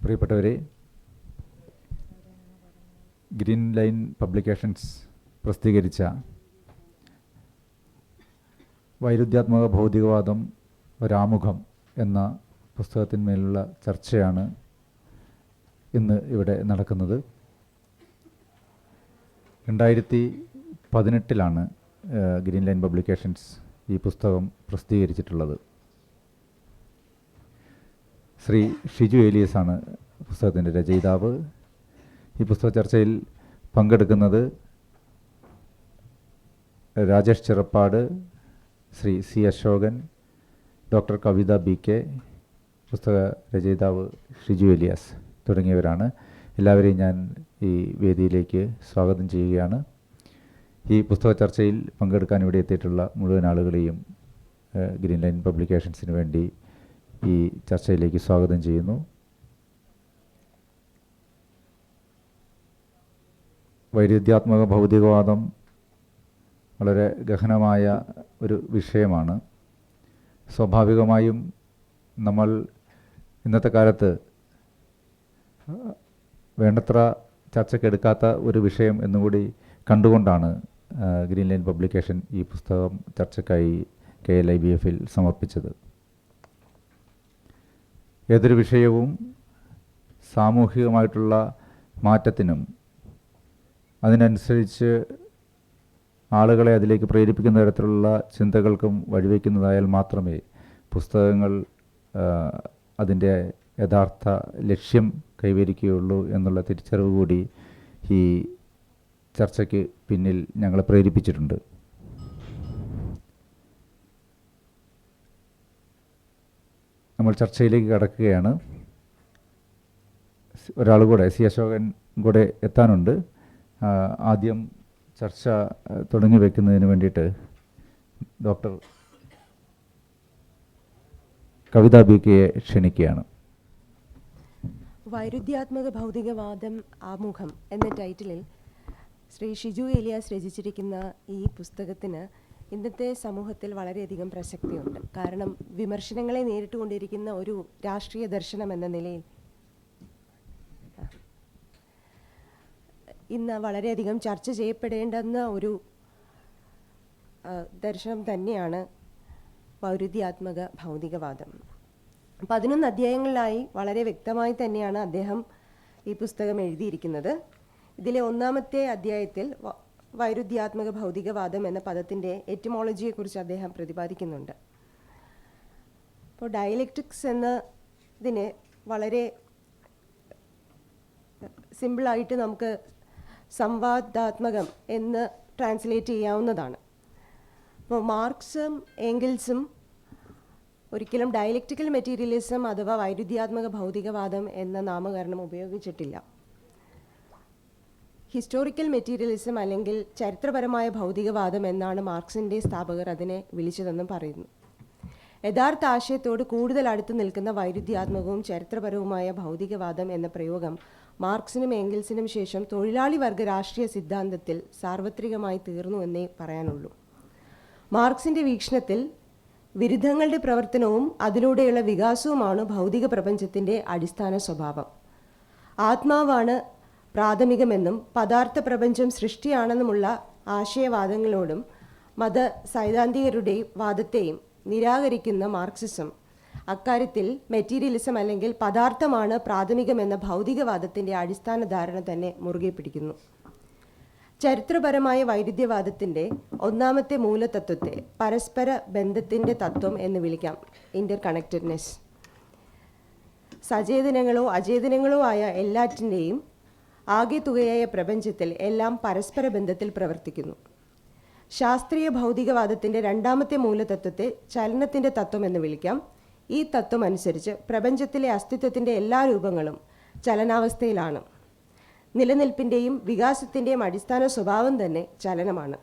പ്രിയപ്പെട്ടവരെ, green line publications പ്രസിദ്ധീകരിച്ച വൈരുദ്ധ്യാത്മക ഭൗതികവാദം ഒരാമുഖം എന്ന പുസ്തകത്തിന്മേലുള്ള ചർച്ചയാണ് ഇന്ന് ഇവിടെ നടക്കുന്നത്. 2018 ഗ്രീൻ ലൈൻ പബ്ലിക്കേഷൻസ് ഈ പുസ്തകം പ്രസിദ്ധീകരിച്ചിട്ടുള്ളത്. ശ്രീ ഷിജു ഏലിയസ് ആണ് പുസ്തകത്തിൻ്റെ രചയിതാവ്. ഈ പുസ്തക ചർച്ചയിൽ പങ്കെടുക്കുന്നത് രാജേഷ് ചെറുപ്പാട്, ശ്രീ സി അശോകൻ, ഡോക്ടർ കവിത BK, പുസ്തക രചയിതാവ് ഷിജു ഏലിയാസ് തുടങ്ങിയവരാണ്. എല്ലാവരെയും ഞാൻ ഈ വേദിയിലേക്ക് സ്വാഗതം ചെയ്യുകയാണ്. ഈ പുസ്തക ചർച്ചയിൽ പങ്കെടുക്കാൻ ഇവിടെ എത്തിയിട്ടുള്ള മുഴുവൻ ആളുകളെയും ഗ്രീൻ ലൈൻ പബ്ലിക്കേഷൻസിന് വേണ്ടി ഈ ചർച്ചയിലേക്ക് സ്വാഗതം ചെയ്യുന്നു. വൈരുദ്ധ്യാത്മക ഭൗതികവാദം വളരെ ഗഹനമായ ഒരു വിഷയമാണ്. സ്വാഭാവികമായും നമ്മൾ ഇന്നത്തെ കാലത്ത് വേണ്ടത്ര ചർച്ചയ്ക്കെടുക്കാത്ത ഒരു വിഷയം എന്നുകൂടി കണ്ടുകൊണ്ടാണ് ഗ്രീൻ ലൈൻ പബ്ലിക്കേഷൻ ഈ പുസ്തകം ചർച്ചയ്ക്കായി KLIBF-ൽ സമർപ്പിച്ചത്. ഏതൊരു വിഷയവും സാമൂഹികമായിട്ടുള്ള മാറ്റത്തിനും അതിനനുസരിച്ച് ആളുകളെ അതിലേക്ക് പ്രേരിപ്പിക്കുന്ന തരത്തിലുള്ള ചിന്തകൾക്കും വഴിവെക്കുന്നതായാൽ മാത്രമേ പുസ്തകങ്ങൾ അതിൻ്റെ യഥാർത്ഥ ലക്ഷ്യം കൈവരിക്കുകയുള്ളൂ എന്നുള്ള തിരിച്ചറിവ് കൂടി ഈ ചർച്ചയ്ക്ക് പിന്നിൽ ഞങ്ങളെ പ്രേരിപ്പിച്ചിട്ടുണ്ട്. നമ്മൾ ചർച്ചയിലേക്ക് കടക്കുകയാണ്. ഒരാൾ കൂടെ, സി അശോകൻ കൂടെ എത്താനുണ്ട്. ആദ്യം ചർച്ച തുടങ്ങി വയ്ക്കുന്നതിന് വേണ്ടിയിട്ട് ഡോക്ടർ കവിത BKയെ ക്ഷണിക്കുകയാണ്. വൈരുദ്ധ്യാത്മക ഭൗതികവാദം ആമുഖം എന്ന ടൈറ്റിലിൽ ശ്രീ ഷിജു ഏലിയാസ് രചിച്ചിരിക്കുന്ന ഈ പുസ്തകത്തിന് ഇന്നത്തെ സമൂഹത്തിൽ വളരെയധികം പ്രസക്തിയുണ്ട്. കാരണം വിമർശനങ്ങളെ നേരിട്ടുകൊണ്ടിരിക്കുന്ന ഒരു രാഷ്ട്രീയ ദർശനം എന്ന നിലയിൽ ഇന്ന് വളരെയധികം ചർച്ച ചെയ്യപ്പെടേണ്ടുന്ന ഒരു ദർശനം തന്നെയാണ് വൈരുദ്ധ്യാത്മക ഭൗതികവാദം. 11 അധ്യായങ്ങളിലായി വളരെ വ്യക്തമായി തന്നെയാണ് അദ്ദേഹം ഈ പുസ്തകം എഴുതിയിരിക്കുന്നത്. ഇതിലെ 1-ാമത്തെ അധ്യായത്തിൽ വൈരുദ്ധ്യാത്മക ഭൗതികവാദം എന്ന പദത്തിൻ്റെ എറ്റിമോളജിയെക്കുറിച്ച് അദ്ദേഹം പ്രതിപാദിക്കുന്നുണ്ട്. അപ്പോൾ ഡയലക്റ്റിക്സ് എന്നതിനെ വളരെ സിമ്പിളായിട്ട് നമുക്ക് സംവാദാത്മകം എന്ന് ട്രാൻസ്ലേറ്റ് ചെയ്യാവുന്നതാണ്. അപ്പോൾ മാർക്സും എംഗൽസും ഒരിക്കലും ഡയലക്റ്റിക്കൽ മെറ്റീരിയലിസം അഥവാ വൈരുദ്ധ്യാത്മക ഭൗതികവാദം എന്ന നാമകരണം ഉപയോഗിച്ചിട്ടില്ല. ഹിസ്റ്റോറിക്കൽ മെറ്റീരിയലിസം അല്ലെങ്കിൽ ചരിത്രപരമായ ഭൗതികവാദം എന്നാണ് മാർക്സിൻ്റെ സ്ഥാപകർ അതിനെ വിളിച്ചതെന്നും പറയുന്നു. യഥാർത്ഥ ആശയത്തോട് കൂടുതൽ അടുത്ത് നിൽക്കുന്ന വൈരുദ്ധ്യാത്മകവും ചരിത്രപരവുമായ ഭൗതികവാദം എന്ന പ്രയോഗം മാർക്സിനും എംഗൽസിനും ശേഷം തൊഴിലാളി വർഗ രാഷ്ട്രീയ സിദ്ധാന്തത്തിൽ സാർവത്രികമായി തീർന്നു എന്നേ പറയാനുള്ളൂ. മാർക്സിൻ്റെ വീക്ഷണത്തിൽ വിരുദ്ധങ്ങളുടെ പ്രവർത്തനവും അതിലൂടെയുള്ള വികാസവുമാണ് ഭൗതിക പ്രപഞ്ചത്തിൻ്റെ അടിസ്ഥാന സ്വഭാവം. ആത്മാവാണ് പ്രാഥമികമെന്നും പദാർത്ഥ പ്രപഞ്ചം സൃഷ്ടിയാണെന്നുമുള്ള ആശയവാദങ്ങളോടും മത സൈദ്ധാന്തികരുടെ വാദത്തെയും നിരാകരിക്കുന്ന മാർക്സിസം അക്കാര്യത്തിൽ മെറ്റീരിയലിസം അല്ലെങ്കിൽ പദാർത്ഥമാണ് പ്രാഥമികമെന്ന ഭൗതികവാദത്തിൻ്റെ അടിസ്ഥാന ധാരണ തന്നെ മുറുകെ പിടിക്കുന്നു. ചരിത്രപരമായ വൈരുദ്ധ്യവാദത്തിൻ്റെ 1-ാമത്തെ മൂലതത്വത്തെ പരസ്പര ബന്ധത്തിൻ്റെ തത്വം എന്ന് വിളിക്കാം, ഇൻ്റർ കണക്റ്റഡ്നെസ്. സചേതനങ്ങളോ അചേതനങ്ങളോ ആയ എല്ലാറ്റിൻ്റെയും ആകെ തുകയായ പ്രപഞ്ചത്തിൽ എല്ലാം പരസ്പര ബന്ധത്തിൽ പ്രവർത്തിക്കുന്നു. ശാസ്ത്രീയ ഭൗതികവാദത്തിൻ്റെ 2-ാമത്തെ മൂലതത്വത്തെ ചലനത്തിൻ്റെ തത്വം എന്ന് വിളിക്കാം. ഈ തത്വം അനുസരിച്ച് പ്രപഞ്ചത്തിലെ അസ്തിത്വത്തിൻ്റെ എല്ലാ രൂപങ്ങളും ചലനാവസ്ഥയിലാണ്. നിലനിൽപ്പിൻ്റെയും വികാസത്തിൻ്റെയും അടിസ്ഥാന സ്വഭാവം തന്നെ ചലനമാണ്.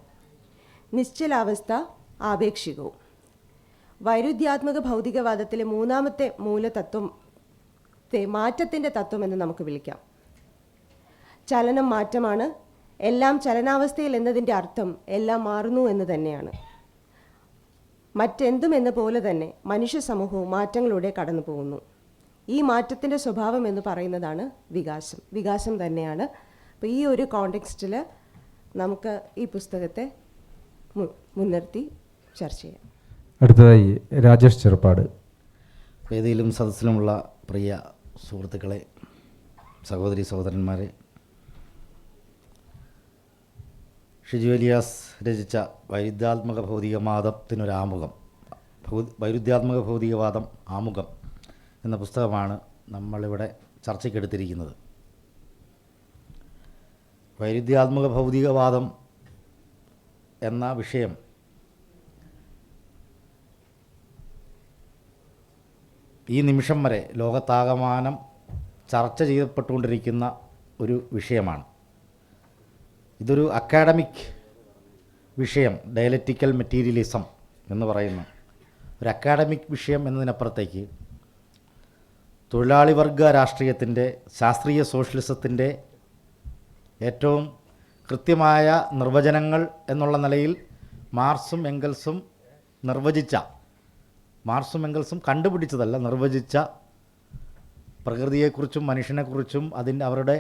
നിശ്ചലാവസ്ഥ ആപേക്ഷികവും. വൈരുദ്ധ്യാത്മക ഭൗതികവാദത്തിലെ 3-ാമത്തെ മൂലതത്വത്തെ മാറ്റത്തിൻ്റെ തത്വം എന്ന് നമുക്ക് വിളിക്കാം. ചലനം മാറ്റമാണ്. എല്ലാം ചലനാവസ്ഥയിൽ എന്നതിൻ്റെ അർത്ഥം എല്ലാം മാറുന്നു എന്ന് തന്നെയാണ്. മറ്റെന്തും എന്ന പോലെ തന്നെ മനുഷ്യ സമൂഹവും മാറ്റങ്ങളിലൂടെ കടന്നു പോകുന്നു. ഈ മാറ്റത്തിൻ്റെ സ്വഭാവം എന്ന് പറയുന്നതാണ് വികാസം തന്നെയാണ്. അപ്പോൾ ഈ ഒരു കോണ്ടെക്സ്റ്റിൽ നമുക്ക് ഈ പുസ്തകത്തെ മുൻനിർത്തി ചർച്ച ചെയ്യാം. അടുത്തതായി രാജേഷ് ചെറുപ്പാട്. വേദിയിലും സദസ്സിലുമുള്ള പ്രിയ സുഹൃത്തുക്കളെ, സഹോദരി സഹോദരന്മാരെ, ഷിജു എലിയാസ് രചിച്ച വൈരുദ്ധ്യാത്മക ഭൗതികവാദം ആമുഖം എന്ന പുസ്തകമാണ് നമ്മളിവിടെ ചർച്ചയ്ക്കെടുത്തിരിക്കുന്നത്. വൈരുദ്ധ്യാത്മക ഭൗതികവാദം എന്ന വിഷയം ഈ നിമിഷം വരെ ലോകത്താകമാനം ചർച്ച ചെയ്യപ്പെട്ടുകൊണ്ടിരിക്കുന്ന ഒരു വിഷയമാണ്. ഇതൊരു അക്കാഡമിക് വിഷയം, ഡയലക്റ്റിക്കൽ മെറ്റീരിയലിസം എന്ന് പറയുന്ന ഒരു അക്കാഡമിക് വിഷയം എന്നതിനപ്പുറത്തേക്ക് തൊഴിലാളി വർഗ രാഷ്ട്രീയത്തിൻ്റെ, ശാസ്ത്രീയ സോഷ്യലിസത്തിൻ്റെ ഏറ്റവും കൃത്യമായ നിർവചനങ്ങൾ എന്നുള്ള നിലയിൽ മാർക്സും എംഗൽസും കണ്ടുപിടിച്ചതല്ല, നിർവചിച്ച പ്രകൃതിയെക്കുറിച്ചും മനുഷ്യനെക്കുറിച്ചും അവരുടെ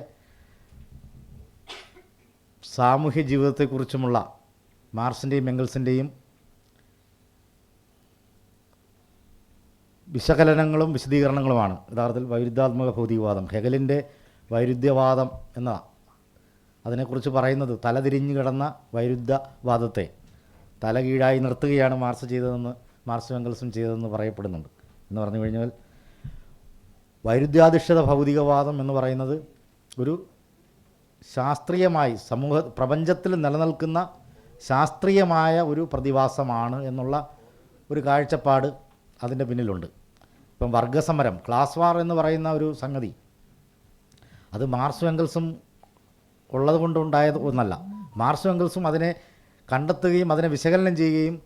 സാമൂഹ്യ ജീവിതത്തെക്കുറിച്ചുമുള്ള മാർക്സിൻ്റെയും എംഗൽസിൻ്റെയും വിശകലനങ്ങളും വിശദീകരണങ്ങളുമാണ് യഥാർത്ഥത്തിൽ വൈരുദ്ധ്യാത്മക ഭൗതികവാദം. ഹെഗലിൻ്റെ വൈരുദ്ധ്യവാദം എന്ന അതിനെക്കുറിച്ച് പറയുന്നത് തലതിരിഞ്ഞു കിടന്ന വൈരുദ്ധ്യവാദത്തെ തലകീഴായി നിർത്തുകയാണ് മാർക്സും എംഗൽസും ചെയ്തതെന്ന് പറയപ്പെടുന്നുണ്ട്. എന്ന് പറഞ്ഞു കഴിഞ്ഞാൽ വൈരുദ്ധ്യാധിഷ്ഠിത ഭൗതികവാദം എന്ന് പറയുന്നത് ഒരു ശാസ്ത്രീയമായി പ്രപഞ്ചത്തിൽ നിലനിൽക്കുന്ന ശാസ്ത്രീയമായ ഒരു പ്രതിഭാസമാണ് എന്നുള്ള ഒരു കാഴ്ചപ്പാട് അതിൻ്റെ പിന്നിലുണ്ട്. ഇപ്പം വർഗസമരം, ക്ലാസ് വാർ എന്ന് പറയുന്ന ഒരു സംഗതി, അത് മാർക്സും എംഗൽസും ഉള്ളത് കൊണ്ടുണ്ടായത് ഒന്നല്ല. മാർക്സും എംഗൽസും അതിനെ കണ്ടെത്തുകയും അതിനെ വിശകലനം ചെയ്യുകയും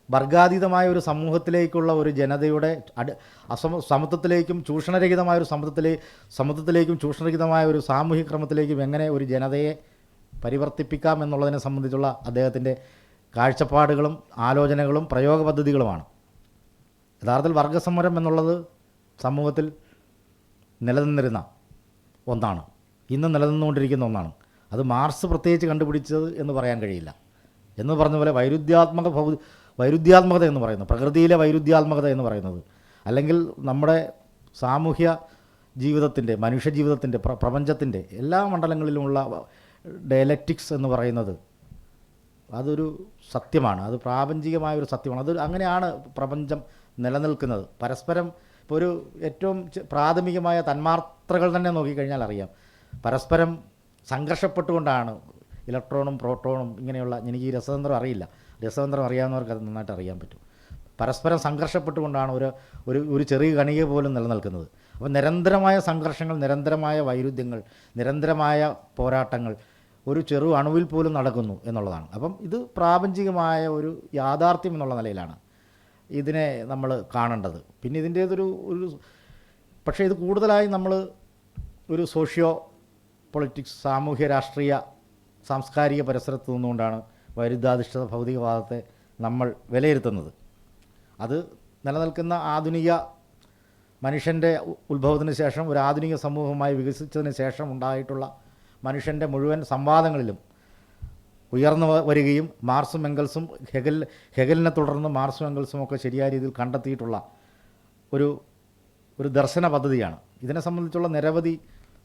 വർഗാതീതമായ ഒരു സമൂഹത്തിലേക്കുള്ള ഒരു ജനതയുടെ സമത്വത്തിലേക്കും ചൂഷണരഹിതമായ ഒരു സമത്വത്തിലേക്കും ചൂഷണരഹിതമായ ഒരു സാമൂഹിക ക്രമത്തിലേക്കും എങ്ങനെ ഒരു ജനതയെ പരിവർത്തിപ്പിക്കാം എന്നുള്ളതിനെ സംബന്ധിച്ചുള്ള അദ്ദേഹത്തിൻ്റെ കാഴ്ചപ്പാടുകളും ആലോചനകളും പ്രയോഗ പദ്ധതികളുമാണ്. യഥാർത്ഥത്തിൽ വർഗസമരം എന്നുള്ളത് സമൂഹത്തിൽ നിലനിന്നിരുന്ന ഒന്നാണ്, ഇന്ന് നിലനിന്നുകൊണ്ടിരിക്കുന്ന ഒന്നാണ്. അത് മാർക്സ് പ്രത്യേകിച്ച് കണ്ടുപിടിച്ചത് എന്ന് പറയാൻ കഴിയില്ല. എന്ന് പറഞ്ഞ പോലെ വൈരുദ്ധ്യാത്മകത എന്ന് പറയുന്നത്, പ്രകൃതിയിലെ വൈരുദ്ധ്യാത്മകത എന്ന് പറയുന്നത്, അല്ലെങ്കിൽ നമ്മുടെ സാമൂഹ്യ ജീവിതത്തിൻ്റെ, മനുഷ്യജീവിതത്തിൻ്റെ, പ്രപഞ്ചത്തിൻ്റെ എല്ലാ മണ്ഡലങ്ങളിലുമുള്ള ഡയലക്റ്റിക്സ് എന്ന് പറയുന്നത് അതൊരു സത്യമാണ്. അത് പ്രാപഞ്ചികമായൊരു സത്യമാണ്. അത് അങ്ങനെയാണ് പ്രപഞ്ചം നിലനിൽക്കുന്നത്. പരസ്പരം ഇപ്പോൾ ഒരു ഏറ്റവും പ്രാഥമികമായ തന്മാത്രകൾ തന്നെ നോക്കിക്കഴിഞ്ഞാൽ അറിയാം, പരസ്പരം സംഘർഷപ്പെട്ടുകൊണ്ടാണ് ഇലക്ട്രോണും പ്രോട്ടോണും ഇങ്ങനെയുള്ള, എനിക്ക് ഈ രസതന്ത്രം അറിയില്ല, രസതന്ത്രം അറിയാവുന്നവർക്ക് അത് നന്നായിട്ട് അറിയാൻ പറ്റും. പരസ്പരം സംഘർഷപ്പെട്ടുകൊണ്ടാണ് ഒരു ചെറിയ കണിക പോലും നിലനിൽക്കുന്നത്. അപ്പോൾ നിരന്തരമായ സംഘർഷങ്ങൾ, നിരന്തരമായ വൈരുദ്ധ്യങ്ങൾ, നിരന്തരമായ പോരാട്ടങ്ങൾ ഒരു ചെറു അണുവിൽ പോലും നടക്കുന്നു എന്നുള്ളതാണ്. അപ്പം ഇത് പ്രാപഞ്ചികമായ ഒരു യാഥാർത്ഥ്യം എന്നുള്ള നിലയിലാണ് ഇതിനെ നമ്മൾ കാണേണ്ടത്. പിന്നെ ഇതിൻ്റേതൊരു പക്ഷേ ഇത് കൂടുതലായി നമ്മൾ ഒരു സോഷ്യോ പൊളിറ്റിക്സ്, സാമൂഹ്യ രാഷ്ട്രീയ സാംസ്കാരിക പരിസരത്ത് നിന്നുകൊണ്ടാണ് വൈരുദ്ധ്യാധിഷ്ഠിത ഭൗതികവാദത്തെ നമ്മൾ വിലയിരുത്തുന്നത്. അത് നിലനിൽക്കുന്ന ആധുനിക മനുഷ്യൻ്റെ ഉത്ഭവത്തിന് ശേഷം ഒരു ആധുനിക സമൂഹമായി വികസിച്ചതിന് ശേഷം ഉണ്ടായിട്ടുള്ള മനുഷ്യൻ്റെ മുഴുവൻ സംവാദങ്ങളിലും ഉയർന്നു വരികയും മാർക്സും എംഗൽസും ഹെഗലിനെ തുടർന്ന് മാർക്സും എംഗൽസും ഒക്കെ ശരിയായ രീതിയിൽ കണ്ടെത്തിയിട്ടുള്ള ഒരു ദർശന പദ്ധതിയാണ്. ഇതിനെ സംബന്ധിച്ചുള്ള നിരവധി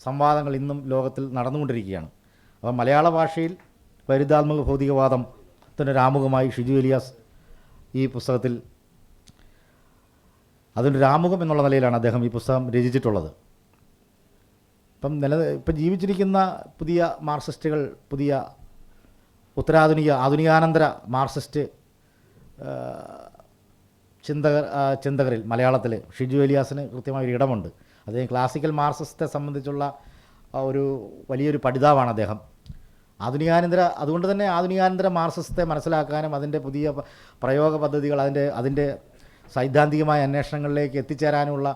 സംവാദങ്ങൾ ഇന്നും ലോകത്തിൽ നടന്നുകൊണ്ടിരിക്കുകയാണ്. അപ്പോൾ മലയാള ഭാഷയിൽ വൈരുദ്ധ്യാത്മക ഭൗതികവാദത്തിൻ്റെ ആമുഖമായി ഷിജു എലിയാസ് ഈ പുസ്തകത്തിൽ അതിൻ്റെ രാമുഖം എന്നുള്ള നിലയിലാണ് അദ്ദേഹം ഈ പുസ്തകം രചിച്ചിട്ടുള്ളത്. ഇപ്പം ജീവിച്ചിരിക്കുന്ന പുതിയ മാർക്സിസ്റ്റുകൾ, പുതിയ ആധുനികാനന്തര മാർക്സിസ്റ്റ് ചിന്തകരിൽ മലയാളത്തിൽ ഷിജു എലിയാസിന് കൃത്യമായൊരു ഇടമുണ്ട്. അദ്ദേഹം ക്ലാസിക്കൽ മാർക്സിസത്തെ സംബന്ധിച്ചുള്ള ഒരു വലിയൊരു പഠിതാവാണ് അദ്ദേഹം. അതുകൊണ്ട് തന്നെ ആധുനികാനന്തര മാർക്സിസത്തെ മനസ്സിലാക്കാനും അതിൻ്റെ പുതിയ പ്രയോഗ പദ്ധതികൾ, അതിൻ്റെ സൈദ്ധാന്തികമായ അന്വേഷണങ്ങളിലേക്ക് എത്തിച്ചേരാനുള്ള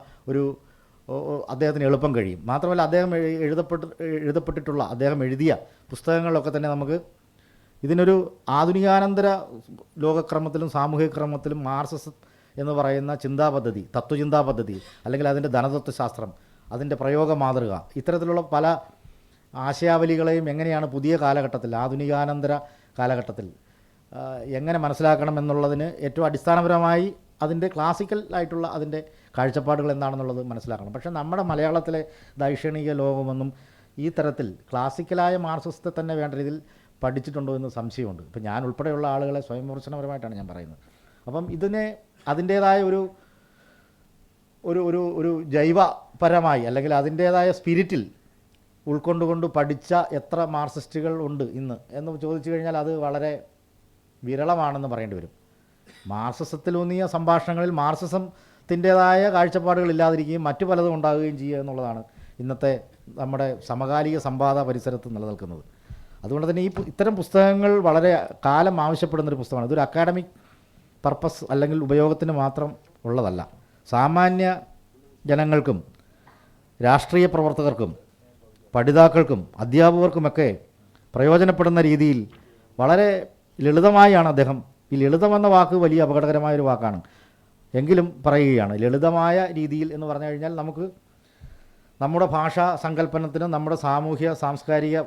അദ്ദേഹത്തിന് എളുപ്പം കഴിയും. മാത്രമല്ല അദ്ദേഹം അദ്ദേഹം എഴുതിയ പുസ്തകങ്ങളിലൊക്കെ തന്നെ നമുക്ക് ഇതിനൊരു ആധുനികാനന്തര ലോകക്രമത്തിലും സാമൂഹിക ക്രമത്തിലും മാർക്സിസം എന്ന് പറയുന്ന ചിന്താപദ്ധതി, തത്വചിന്താ പദ്ധതി, അല്ലെങ്കിൽ അതിൻ്റെ ധനതത്വശാസ്ത്രം, അതിൻ്റെ പ്രയോഗ മാതൃക, ഇത്തരത്തിലുള്ള പല ആശയാവലികളെയും എങ്ങനെയാണ് പുതിയ കാലഘട്ടത്തിൽ, ആധുനികാനന്തര കാലഘട്ടത്തിൽ എങ്ങനെ മനസ്സിലാക്കണം എന്നുള്ളതിന് ഏറ്റവും അടിസ്ഥാനപരമായി അതിൻ്റെ ക്ലാസിക്കൽ ആയിട്ടുള്ള അതിൻ്റെ കാഴ്ചപ്പാടുകൾ എന്താണെന്നുള്ളത് മനസ്സിലാക്കണം. പക്ഷേ നമ്മുടെ മലയാളത്തിലെ ദൈക്ഷണിക ലോകമൊന്നും ഈ തരത്തിൽ ക്ലാസിക്കലായ മാർക്സിസത്തെ തന്നെ വേണ്ട രീതിയിൽ പഠിച്ചിട്ടുണ്ടോ എന്ന് സംശയമുണ്ട്. ഇപ്പം ഞാൻ ഉൾപ്പെടെയുള്ള ആളുകളെ സ്വയം വിമർശനപരമായിട്ടാണ് ഞാൻ പറയുന്നത്. അപ്പം ഇതിനെ അതിൻ്റേതായ ഒരു ഒരു ഒരു ഒരു ജൈവപരമായി അല്ലെങ്കിൽ അതിൻ്റേതായ സ്പിരിറ്റിൽ ഉൾക്കൊണ്ടുകൊണ്ട് പഠിച്ച എത്ര മാർക്സിസ്റ്റുകൾ ഉണ്ട് ഇന്ന് എന്ന് ചോദിച്ചു കഴിഞ്ഞാൽ അത് വളരെ വിരളമാണെന്ന് പറയേണ്ടി വരും. മാർക്സിസത്തിലൂന്നിയ സംഭാഷണങ്ങളിൽ മാർക്സിസത്തിൻ്റേതായ കാഴ്ചപ്പാടുകൾ ഇല്ലാതിരിക്കുകയും മറ്റു പലതും ഉണ്ടാകുകയും ചെയ്യുക എന്നുള്ളതാണ് ഇന്നത്തെ നമ്മുടെ സമകാലിക സംവാദ പരിസരത്ത് നിലനിൽക്കുന്നത്. അതുകൊണ്ട് തന്നെ ഇത്തരം പുസ്തകങ്ങൾ വളരെ കാലം ആവശ്യപ്പെടുന്നൊരു പുസ്തകമാണ്. ഇതൊരു അക്കാഡമിക് പർപ്പസ് അല്ലെങ്കിൽ ഉപയോഗത്തിന് മാത്രം ഉള്ളതല്ല. സാമാന്യ ജനങ്ങൾക്കും രാഷ്ട്രീയ പ്രവർത്തകർക്കും പഠിതാക്കൾക്കും അധ്യാപകർക്കുമൊക്കെ പ്രയോജനപ്പെടുന്ന രീതിയിൽ വളരെ ലളിതമായാണ് അദ്ദേഹം, ഈ ലളിതമെന്ന വാക്ക് വലിയ അപകടകരമായൊരു വാക്കാണ് എങ്കിലും പറയുകയാണ്, ലളിതമായ രീതിയിൽ എന്ന് പറഞ്ഞു കഴിഞ്ഞാൽ നമുക്ക് നമ്മുടെ ഭാഷാ സങ്കല്പനത്തിനും നമ്മുടെ സാമൂഹ്യ സാംസ്കാരിക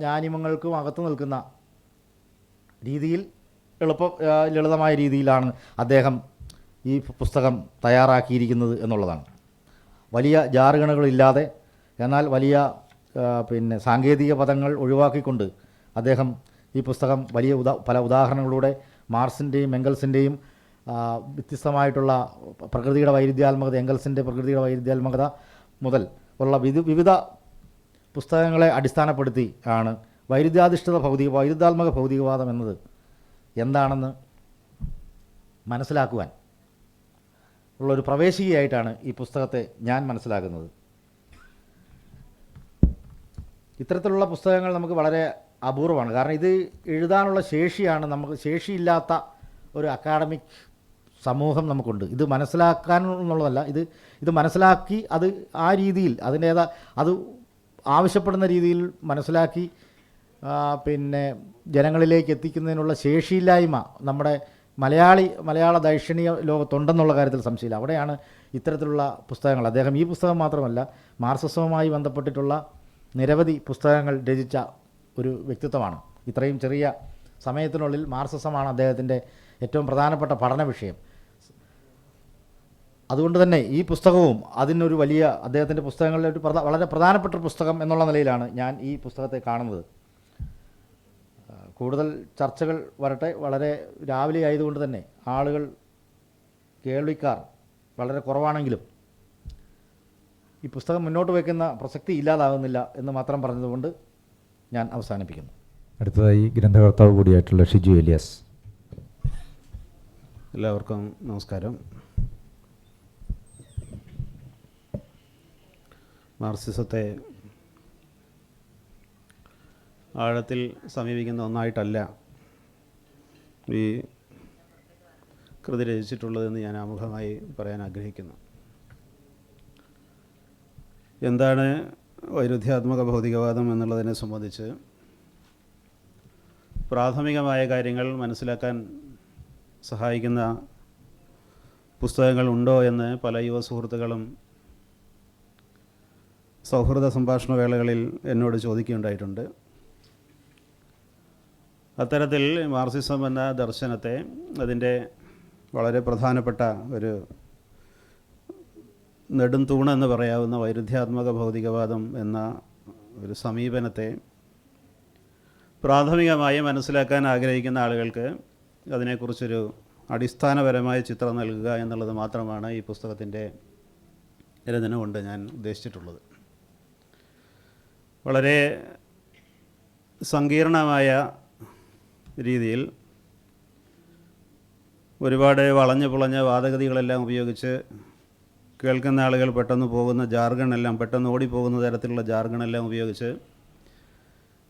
ജ്ഞാനിമങ്ങൾക്കും അകത്ത് നിൽക്കുന്ന രീതിയിൽ ലളിതമായ രീതിയിലാണ് അദ്ദേഹം ഈ പുസ്തകം തയ്യാറാക്കിയിരിക്കുന്നത് എന്നുള്ളതാണ്. വലിയ ജാറുകണകളില്ലാതെ എന്നാൽ വലിയ സാങ്കേതിക പദങ്ങൾ ഒഴിവാക്കിക്കൊണ്ട് അദ്ദേഹം ഈ പുസ്തകം വലിയ പല ഉദാഹരണങ്ങളിലൂടെ മാർക്സിൻ്റെയും എംഗൽസിൻ്റെയും വ്യത്യസ്തമായിട്ടുള്ള പ്രകൃതിയുടെ വൈരുദ്ധ്യാത്മകത, എംഗൽസിൻ്റെ പ്രകൃതിയുടെ വൈരുദ്ധ്യാത്മകത മുതൽ ഉള്ള വിവിധ പുസ്തകങ്ങളെ അടിസ്ഥാനപ്പെടുത്തി ആണ് വൈരുദ്ധ്യാത്മക ഭൗതികവാദം എന്നത് എന്താണെന്ന് മനസ്സിലാക്കുവാൻ ഉള്ളൊരു പ്രവേശികയായിട്ടാണ് ഈ പുസ്തകത്തെ ഞാൻ മനസ്സിലാക്കുന്നത്. ഇത്തരത്തിലുള്ള പുസ്തകങ്ങൾ നമുക്ക് വളരെ അപൂർവമാണ്. കാരണം ഇത് എഴുതാനുള്ള ശേഷിയാണ് നമുക്ക്, ശേഷിയില്ലാത്ത ഒരു അക്കാഡമിക് സമൂഹം നമുക്കുണ്ട്. ഇത് മനസ്സിലാക്കാൻ എന്നുള്ളതല്ല, ഇത് മനസ്സിലാക്കി അത് ആ രീതിയിൽ അത് ആവശ്യപ്പെടുന്ന രീതിയിൽ മനസ്സിലാക്കി ജനങ്ങളിലേക്ക് എത്തിക്കുന്നതിനുള്ള ശേഷിയില്ലായ്മ നമ്മുടെ മലയാള ദൈക്ഷണിക ലോകത്തുണ്ടെന്നുള്ള കാര്യത്തിൽ സംശയമില്ല. അവിടെയാണ് ഇത്തരത്തിലുള്ള പുസ്തകങ്ങൾ, അദ്ദേഹം ഈ പുസ്തകം മാത്രമല്ല മാർക്സിസവുമായി ബന്ധപ്പെട്ടിട്ടുള്ള നിരവധി പുസ്തകങ്ങൾ രചിച്ച ഒരു വ്യക്തിത്വമാണ്. ഇത്രയും ചെറിയ സമയത്തിനുള്ളിൽ മാർക്സിസമാണ് അദ്ദേഹത്തിൻ്റെ ഏറ്റവും പ്രധാനപ്പെട്ട പഠന വിഷയം. അതുകൊണ്ട് തന്നെ ഈ പുസ്തകവും അതിനൊരു വലിയ, അദ്ദേഹത്തിൻ്റെ പുസ്തകങ്ങളിലെ ഒരു വളരെ പ്രധാനപ്പെട്ട പുസ്തകം എന്നുള്ള നിലയിലാണ് ഞാൻ ഈ പുസ്തകത്തെ കാണുന്നത്. കൂടുതൽ ചർച്ചകൾ വരട്ടെ. വളരെ രാവിലെ ആയതുകൊണ്ട് തന്നെ ആളുകൾ, കേൾവിക്കാർ വളരെ കുറവാണെങ്കിലും ഈ പുസ്തകം മുന്നോട്ട് വയ്ക്കുന്ന പ്രസക്തി ഇല്ലാതാകുന്നില്ല എന്ന് മാത്രം പറഞ്ഞതുകൊണ്ട് ഞാൻ അവസാനിപ്പിക്കുന്നു. അടുത്തതായി ഗ്രന്ഥകർത്താവ് കൂടിയായിട്ടുള്ള ഷിജു ഏലിയാസ്. എല്ലാവർക്കും നമസ്കാരം. മാർക്സിസത്തെ ആഴത്തിൽ സമീപിക്കുന്ന ഒന്നായിട്ടല്ല ഈ കൃതി രചിച്ചിട്ടുള്ളതെന്ന് ഞാൻ ആമുഖമായി പറയാൻ ആഗ്രഹിക്കുന്നു. എന്താണ് വൈരുദ്ധ്യാത്മക ഭൗതികവാദം എന്നുള്ളതിനെ സംബന്ധിച്ച് പ്രാഥമികമായ കാര്യങ്ങൾ മനസ്സിലാക്കാൻ സഹായിക്കുന്ന പുസ്തകങ്ങൾ ഉണ്ടോ എന്ന് പല യുവ സുഹൃത്തുക്കളും സൗഹൃദ സംഭാഷണ വേളകളിൽ എന്നോട് ചോദിക്കുകയുണ്ടായിട്ടുണ്ട്. അത്തരത്തിൽ മാർക്സിസം എന്ന ദർശനത്തെ, അതിൻ്റെ വളരെ പ്രധാനപ്പെട്ട ഒരു നെടും തൂണെന്ന് പറയാവുന്ന വൈരുദ്ധ്യാത്മക ഭൗതികവാദം എന്ന ഒരു സമീപനത്തെ പ്രാഥമികമായി മനസ്സിലാക്കാൻ ആഗ്രഹിക്കുന്ന ആളുകൾക്ക് അതിനെക്കുറിച്ചൊരു അടിസ്ഥാനപരമായ ചിത്രം നൽകുക എന്നുള്ളത് മാത്രമാണ് ഈ പുസ്തകത്തിൻ്റെ രചന കൊണ്ട് ഞാൻ ഉദ്ദേശിച്ചിട്ടുള്ളത്. വളരെ സങ്കീർണമായ രീതിയിൽ ഒരുപാട് വളഞ്ഞു പുളഞ്ഞ വാദഗതികളെല്ലാം ഉപയോഗിച്ച് കേൾക്കുന്ന ആളുകൾ പെട്ടെന്ന് പോകുന്ന ജാർഗണെല്ലാം, പെട്ടെന്ന് ഓടിപ്പോകുന്ന തരത്തിലുള്ള ജാർഗണെല്ലാം ഉപയോഗിച്ച്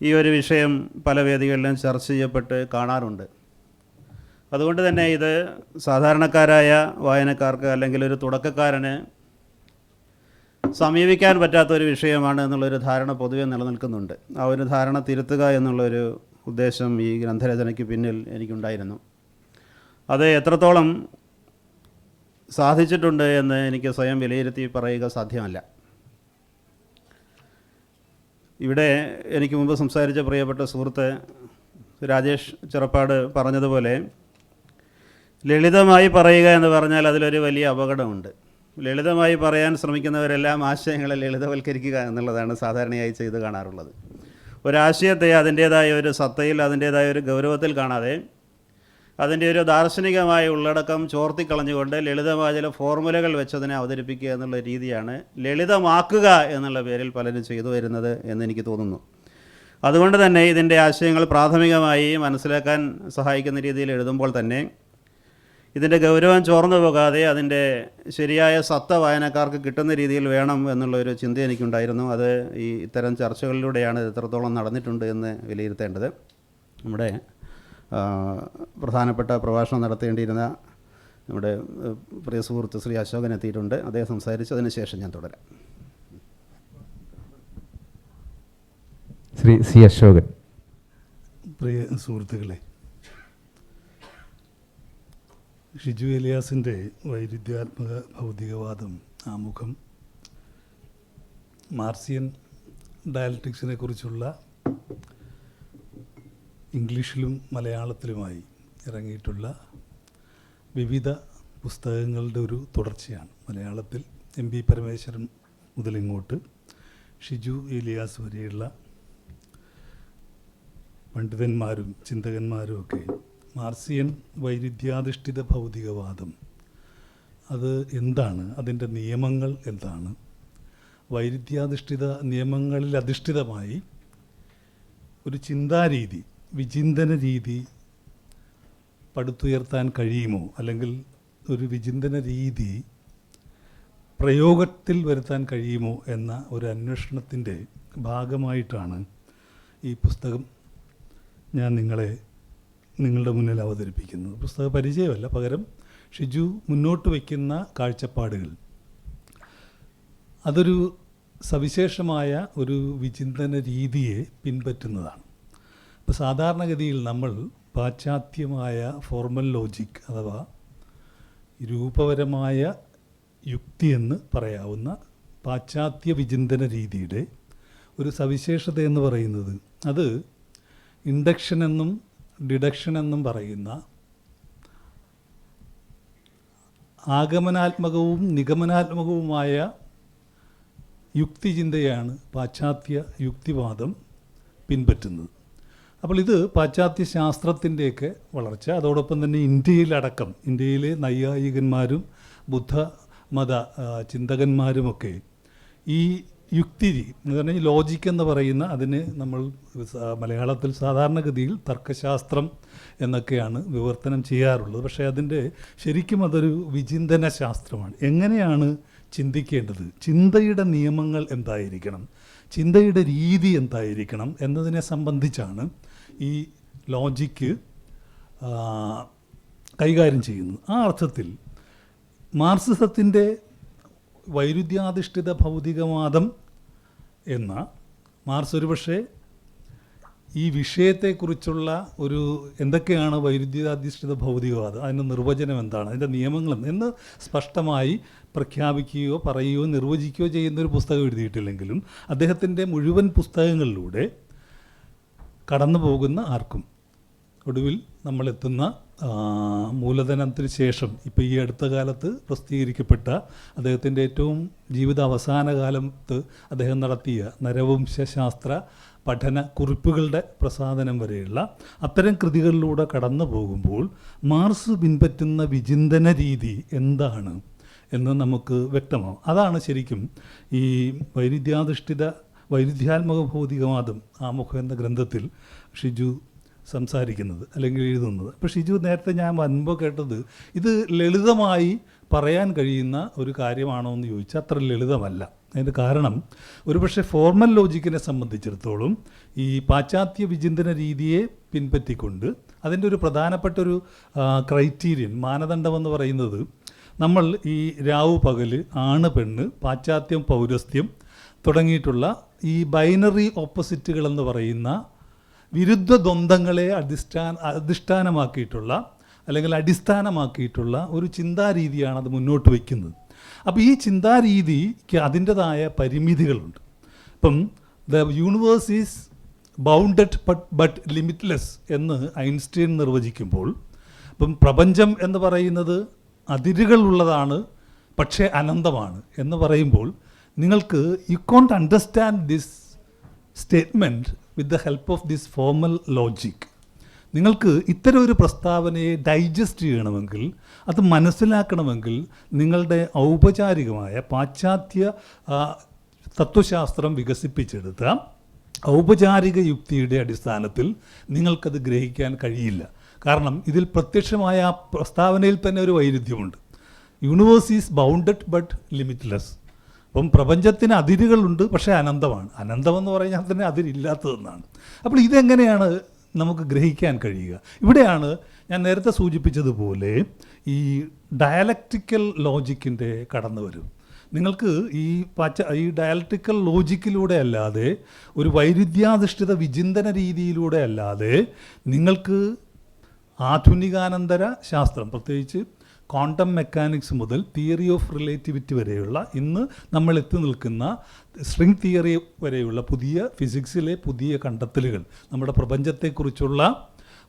ഈ ഒരു വിഷയം പല വേദികളിലും ചർച്ച ചെയ്യപ്പെട്ട് കാണാറുണ്ട്. അതുകൊണ്ട് തന്നെ ഇത് സാധാരണക്കാരായ വായനക്കാർക്ക് അല്ലെങ്കിൽ ഒരു തുടക്കക്കാരന് സമീപിക്കാൻ പറ്റാത്തൊരു വിഷയമാണ് എന്നുള്ളൊരു ധാരണ പൊതുവെ നിലനിൽക്കുന്നുണ്ട്. ആ ഒരു ധാരണ തിരുത്തുക എന്നുള്ളൊരു ഉദ്ദേശം ഈ ഗ്രന്ഥരചനയ്ക്ക് പിന്നിൽ എനിക്കുണ്ടായിരുന്നു. അത് എത്രത്തോളം സാധിച്ചിട്ടുണ്ട് എന്ന് എനിക്ക് സ്വയം വിലയിരുത്തി പറയുക സാധ്യമല്ല. ഇവിടെ എനിക്ക് മുമ്പ് സംസാരിച്ച പ്രിയപ്പെട്ട സുഹൃത്ത് രാജേഷ് ചെറുപ്പാട് പറഞ്ഞതുപോലെ ലളിതമായി പറയുക എന്ന് പറഞ്ഞാൽ അതിലൊരു വലിയ അപകടമുണ്ട്. ലളിതമായി പറയാൻ ശ്രമിക്കുന്നവരെല്ലാം ആശയങ്ങളെ ലളിതവൽക്കരിക്കുക എന്നുള്ളതാണ് സാധാരണയായി ചെയ്ത് കാണാറുള്ളത്. ഒരാശയത്തെ അതിൻ്റേതായ ഒരു സത്തയിൽ, അതിൻ്റേതായ ഒരു ഗൗരവത്തിൽ കാണാതെ അതിൻ്റെ ഒരു ദാർശനികമായ ഉള്ളടക്കം ചോർത്തിക്കളഞ്ഞുകൊണ്ട് ലളിതമായ ചില ഫോർമുലകൾ വെച്ചതിനെ അവതരിപ്പിക്കുക എന്നുള്ള രീതിയാണ് ലളിതമാക്കുക എന്നുള്ള പേരിൽ പലരും ചെയ്തു വരുന്നത് എന്നെനിക്ക് തോന്നുന്നു. അതുകൊണ്ട് തന്നെ ഇതിൻ്റെ ആശയങ്ങൾ പ്രാഥമികമായി മനസ്സിലാക്കാൻ സഹായിക്കുന്ന രീതിയിൽ എഴുതുമ്പോൾ തന്നെ ഇതിൻ്റെ ഗൗരവം ചോർന്നു പോകാതെ അതിൻ്റെ ശരിയായ സത്ത വായനക്കാർക്ക് കിട്ടുന്ന രീതിയിൽ വേണം എന്നുള്ളൊരു ചിന്ത എനിക്കുണ്ടായിരുന്നു. അത് ഇത്തരം ചർച്ചകളിലൂടെയാണ് എത്രത്തോളം നടന്നിട്ടുണ്ട് എന്ന് വിലയിരുത്തേണ്ടത്. നമ്മുടെ പ്രധാനപ്പെട്ട പ്രഭാഷണം നടത്തേണ്ടിയിരുന്ന നമ്മുടെ പ്രിയ സുഹൃത്ത് ശ്രീ അശോകൻ എത്തിയിട്ടുണ്ട്. അദ്ദേഹം സംസാരിച്ചതിന് ശേഷം ഞാൻ തുടരാം. ശ്രീ സി അശോകൻ. പ്രിയ സുഹൃത്തുക്കളെ, ഷിജു എലിയാസിൻ്റെ വൈരുദ്ധ്യാത്മക ഭൗതികവാദം ആമുഖം മാർസിയൻ ഡയലക്റ്റിക്സിനെ കുറിച്ചുള്ള ഇംഗ്ലീഷിലും മലയാളത്തിലുമായി ഇറങ്ങിയിട്ടുള്ള വിവിധ പുസ്തകങ്ങളുടെ ഒരു തുടർച്ചയാണ്. മലയാളത്തിൽ MP പരമേശ്വരൻ മുതലിങ്ങോട്ട് ഷിജു എലിയാസ് വരെയുള്ള പണ്ഡിതന്മാരും ചിന്തകന്മാരും ഒക്കെ മാർസിയൻ വൈരുദ്ധ്യാധിഷ്ഠിത ഭൗതികവാദം അത് എന്താണ്, അതിൻ്റെ നിയമങ്ങൾ എന്താണ്, വൈരുദ്ധ്യാധിഷ്ഠിത നിയമങ്ങളിൽ അധിഷ്ഠിതമായി ഒരു ചിന്താരീതി, വിചിന്തന രീതി പടുത്തുയർത്താൻ കഴിയുമോ, അല്ലെങ്കിൽ ഒരു വിചിന്തന രീതി പ്രയോഗത്തിൽ വരുത്താൻ കഴിയുമോ എന്ന ഒരു അന്വേഷണത്തിൻ്റെ ഭാഗമായിട്ടാണ് ഈ പുസ്തകം ഞാൻ നിങ്ങളുടെ മുന്നിൽ അവതരിപ്പിക്കുന്നത്. പുസ്തക പരിചയമല്ല, പകരം ഷിജു മുന്നോട്ട് വയ്ക്കുന്ന കാഴ്ചപ്പാടുകൾ അതൊരു സവിശേഷമായ ഒരു വിചിന്തന രീതിയെ പിൻപറ്റുന്നതാണ്. ഇപ്പോൾ സാധാരണഗതിയിൽ നമ്മൾ പാശ്ചാത്യമായ ഫോർമൽ ലോജിക് അഥവാ രൂപപരമായ യുക്തി എന്ന് പറയാവുന്ന പാശ്ചാത്യ വിചിന്തന രീതിയുടെ ഒരു സവിശേഷത എന്ന് പറയുന്നത് അത് ഇൻഡക്ഷൻ എന്നും ഡിഡക്ഷൻ എന്നും പറയുന്ന ആഗമനാത്മകവും നിഗമനാത്മകവുമായ യുക്തിചിന്തയാണ് പാശ്ചാത്യ യുക്തിവാദം പിൻപറ്റുന്നത്. അപ്പോൾ ഇത് പാശ്ചാത്യ ശാസ്ത്രത്തിൻ്റെയൊക്കെ വളർച്ച, അതോടൊപ്പം തന്നെ ഇന്ത്യയിലെ നൈയായികന്മാരും ബുദ്ധമത ചിന്തകന്മാരുമൊക്കെ ഈ യുക്തി എന്ന് പറഞ്ഞാൽ ലോജിക് എന്ന് പറയുന്ന അതിന് നമ്മൾ മലയാളത്തിൽ സാധാരണഗതിയിൽ തർക്കശാസ്ത്രം എന്നൊക്കെയാണ് വിവർത്തനം ചെയ്യാറുള്ളത്. പക്ഷേ അതിൻ്റെ ശരിക്കും അതൊരു വിചിന്തന ശാസ്ത്രമാണ്. എങ്ങനെയാണ് ചിന്തിക്കേണ്ടത്, ചിന്തയുടെ നിയമങ്ങൾ എന്തായിരിക്കണം, ചിന്തയുടെ രീതി എന്തായിരിക്കണം എന്നതിനെ സംബന്ധിച്ചാണ് ഈ ലോജിക്ക് കൈകാര്യം ചെയ്യുന്നത്. ആ അർത്ഥത്തിൽ മാർക്സിസത്തിൻ്റെ വൈരുദ്ധ്യാധിഷ്ഠിത ഭൗതികവാദം എന്ന മാർക്സ് ഒരുപക്ഷെ ഈ വിഷയത്തെക്കുറിച്ചുള്ള ഒരു എന്തൊക്കെയാണ് വൈരുദ്ധ്യാധിഷ്ഠിത ഭൗതികവാദം, അതിൻ്റെ നിർവചനം എന്താണ്, അതിൻ്റെ നിയമങ്ങൾ എന്ന് സ്പഷ്ടമായി പ്രഖ്യാപിക്കുകയോ പറയുകയോ നിർവചിക്കുകയോ ചെയ്യുന്നൊരു പുസ്തകം എഴുതിയിട്ടില്ലെങ്കിലും അദ്ദേഹത്തിൻ്റെ മുഴുവൻ പുസ്തകങ്ങളിലൂടെ കടന്നു പോകുന്ന ആർക്കും ഒടുവിൽ നമ്മളെത്തുന്ന മൂലധനത്തിന് ശേഷം ഇപ്പോൾ ഈ അടുത്ത കാലത്ത് പ്രസിദ്ധീകരിക്കപ്പെട്ട അദ്ദേഹത്തിൻ്റെ ഏറ്റവും ജീവിത അവസാന കാലത്ത് അദ്ദേഹം നടത്തിയ നരവംശാസ്ത്ര പഠന കുറിപ്പുകളുടെ പ്രസാധനം വരെയുള്ള അത്തരം കൃതികളിലൂടെ കടന്നു പോകുമ്പോൾ മാർക്സ് പിൻപറ്റുന്ന വിചിന്തന രീതി എന്താണ് എന്ന് നമുക്ക് വ്യക്തമാവും. അതാണ് ശരിക്കും ഈ വൈരുദ്ധ്യാത്മക ഭൗതികവാദം ആമുഖം എന്ന ഗ്രന്ഥത്തിൽ ഷിജു സംസാരിക്കുന്നത് അല്ലെങ്കിൽ എഴുതുന്നത്. അപ്പോൾ ഷിജു നേരത്തെ ഞാൻ മുൻപ് കേട്ടത് ഇത് ലളിതമായി പറയാൻ കഴിയുന്ന ഒരു കാര്യമാണോ എന്ന് ചോദിച്ചാൽ അത്ര ലളിതമല്ല. അതിൻ്റെ കാരണം ഒരുപക്ഷെ ഫോർമൽ ലോജിക്കിനെ സംബന്ധിച്ചിടത്തോളം ഈ പാശ്ചാത്യ വിചിന്തന രീതിയെ പിൻപറ്റിക്കൊണ്ട് അതിൻ്റെ ഒരു പ്രധാനപ്പെട്ടൊരു ക്രൈറ്റീരിയൻ മാനദണ്ഡമെന്ന് പറയുന്നത് നമ്മൾ ഈ രാവ് പകല്, ആണ് പെണ്ണ്, പാശ്ചാത്യം പൗരസ്ത്യം തുടങ്ങിയിട്ടുള്ള ഈ ബൈനറി ഓപ്പോസിറ്റുകളെന്ന് പറയുന്ന വിരുദ്ധ ദ്വന്ദ്ങ്ങളെ അധിഷ്ഠാനമാക്കിയിട്ടുള്ള അല്ലെങ്കിൽ അടിസ്ഥാനമാക്കിയിട്ടുള്ള ഒരു ചിന്താരീതിയാണ് അത് മുന്നോട്ട് വയ്ക്കുന്നത്. അപ്പോൾ ഈ ചിന്താരീതിക്ക് അതിൻ്റെതായ പരിമിതികളുണ്ട്. ഇപ്പം the universe is bounded but limitless എന്ന് ഐൻസ്റ്റീൻ നിർവചിക്കുമ്പോൾ, ഇപ്പം പ്രപഞ്ചം എന്ന് പറയുന്നത് അതിരുകളുള്ളതാണ് പക്ഷേ അനന്തമാണ് എന്ന് പറയുമ്പോൾ നിങ്ങൾക്ക് you can't understand this statement with the help of this formal logic. നിങ്ങൾക്ക് ഇത്തരം ഒരു പ്രസ്താവനയെ ഡൈജസ്റ്റ് ചെയ്യണമെങ്കിൽ, അത് മനസ്സിലാക്കണമെങ്കിൽ, നിങ്ങളുടെ ഔപചാരികമായ പാശ്ചാത്യ തത്വശാസ്ത്രം വികസിപ്പിച്ചെടുത്ത ഔപചാരിക യുക്തിയുടെ അടിസ്ഥാനത്തിൽ നിങ്ങൾക്കത് ഗ്രഹിക്കാൻ കഴിയില്ല. കാരണം ഇതിൽ പ്രത്യക്ഷമായ ആ പ്രസ്താവനയിൽ തന്നെ ഒരു വൈരുദ്ധ്യമുണ്ട്. Universe is bounded but limitless. അപ്പം പ്രപഞ്ചത്തിന് അതിരുകളുണ്ട് പക്ഷേ അനന്തമാണ്. അനന്തമെന്ന് പറഞ്ഞാൽ തന്നെ അതിരില്ലാത്തതെന്നാണ്. അപ്പോൾ ഇതെങ്ങനെയാണ് നമുക്ക് ഗ്രഹിക്കാൻ കഴിയുക? ഇവിടെയാണ് ഞാൻ നേരത്തെ സൂചിപ്പിച്ചതുപോലെ ഈ ഡയലക്റ്റിക്കൽ ലോജിക്കിൻ്റെ കടന്നു വരും. നിങ്ങൾക്ക് ഈ ഡയലക്റ്റിക്കൽ ലോജിക്കിലൂടെ അല്ലാതെ, ഒരു വൈരുദ്ധ്യാധിഷ്ഠിത വിചിന്തന രീതിയിലൂടെ അല്ലാതെ നിങ്ങൾക്ക് ആധുനികാനന്തര ശാസ്ത്രം, പ്രത്യേകിച്ച് ക്വാണ്ടം മെക്കാനിക്സ് മുതൽ തിയറി ഓഫ് റിലേറ്റിവിറ്റി വരെയുള്ള, ഇന്ന് നമ്മൾ എത്തി നിൽക്കുന്ന സ്ട്രിംഗ് തിയറി വരെയുള്ള പുതിയ ഫിസിക്സിലെ പുതിയ കണ്ടെത്തലുകൾ, നമ്മുടെ പ്രപഞ്ചത്തെക്കുറിച്ചുള്ള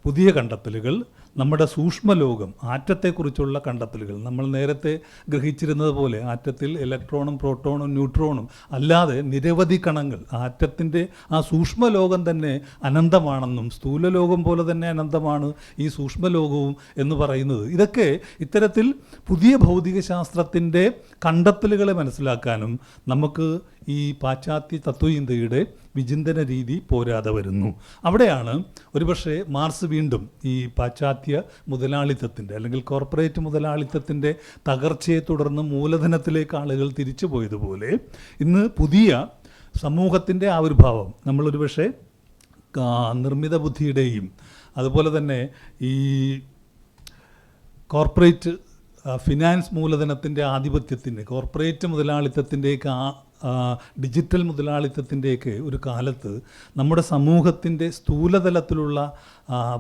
പുതിയ കണ്ടെത്തലുകൾ, നമ്മുടെ സൂക്ഷ്മലോകം ആറ്റത്തെക്കുറിച്ചുള്ള കണ്ടെത്തലുകൾ, നമ്മൾ നേരത്തെ ഗ്രഹിച്ചിരുന്നത് പോലെ ആറ്റത്തിൽ ഇലക്ട്രോണും പ്രോട്ടോണും ന്യൂട്രോണും അല്ലാതെ നിരവധി കണങ്ങൾ, ആറ്റത്തിൻ്റെ ആ സൂക്ഷ്മലോകം തന്നെ അനന്തമാണെന്നും സ്ഥൂലലോകം പോലെ തന്നെ അനന്തമാണ് ഈ സൂക്ഷ്മലോകവും എന്ന് പറയുന്നത്, ഇതൊക്കെ ഇത്തരത്തിൽ പുതിയ ഭൗതികശാസ്ത്രത്തിൻ്റെ കണ്ടെത്തലുകളെ മനസ്സിലാക്കാനും നമുക്ക് ഈ പാശ്ചാത്യ തത്വചിന്തയുടെ വിചിന്തന രീതി പോരാതെ വരുന്നു. അവിടെയാണ് ഒരുപക്ഷെ മാർക്സ് വീണ്ടും ഈ പാശ്ചാത്യ മുതലാളിത്തത്തിൻ്റെ അല്ലെങ്കിൽ കോർപ്പറേറ്റ് മുതലാളിത്തത്തിൻ്റെ തകർച്ചയെ തുടർന്ന് മൂലധനത്തിലേക്ക് ആളുകൾ തിരിച്ചു പോയതുപോലെ ഇന്ന് പുതിയ സമൂഹത്തിൻ്റെ ആവിർഭാവം നമ്മളൊരു പക്ഷേ നിർമ്മിത ബുദ്ധിയുടെയും അതുപോലെ തന്നെ ഈ കോർപ്പറേറ്റ് ഫിനാൻസ് മൂലധനത്തിൻ്റെ ആധിപത്യത്തിൻ്റെ, കോർപ്പറേറ്റ് മുതലാളിത്തത്തിൻ്റെയൊക്കെ ഡിജിറ്റൽ മുതലാളിത്തത്തിൻ്റെയൊക്കെ ഒരു കാലത്ത് നമ്മുടെ സമൂഹത്തിൻ്റെ സ്ഥൂലതലത്തിലുള്ള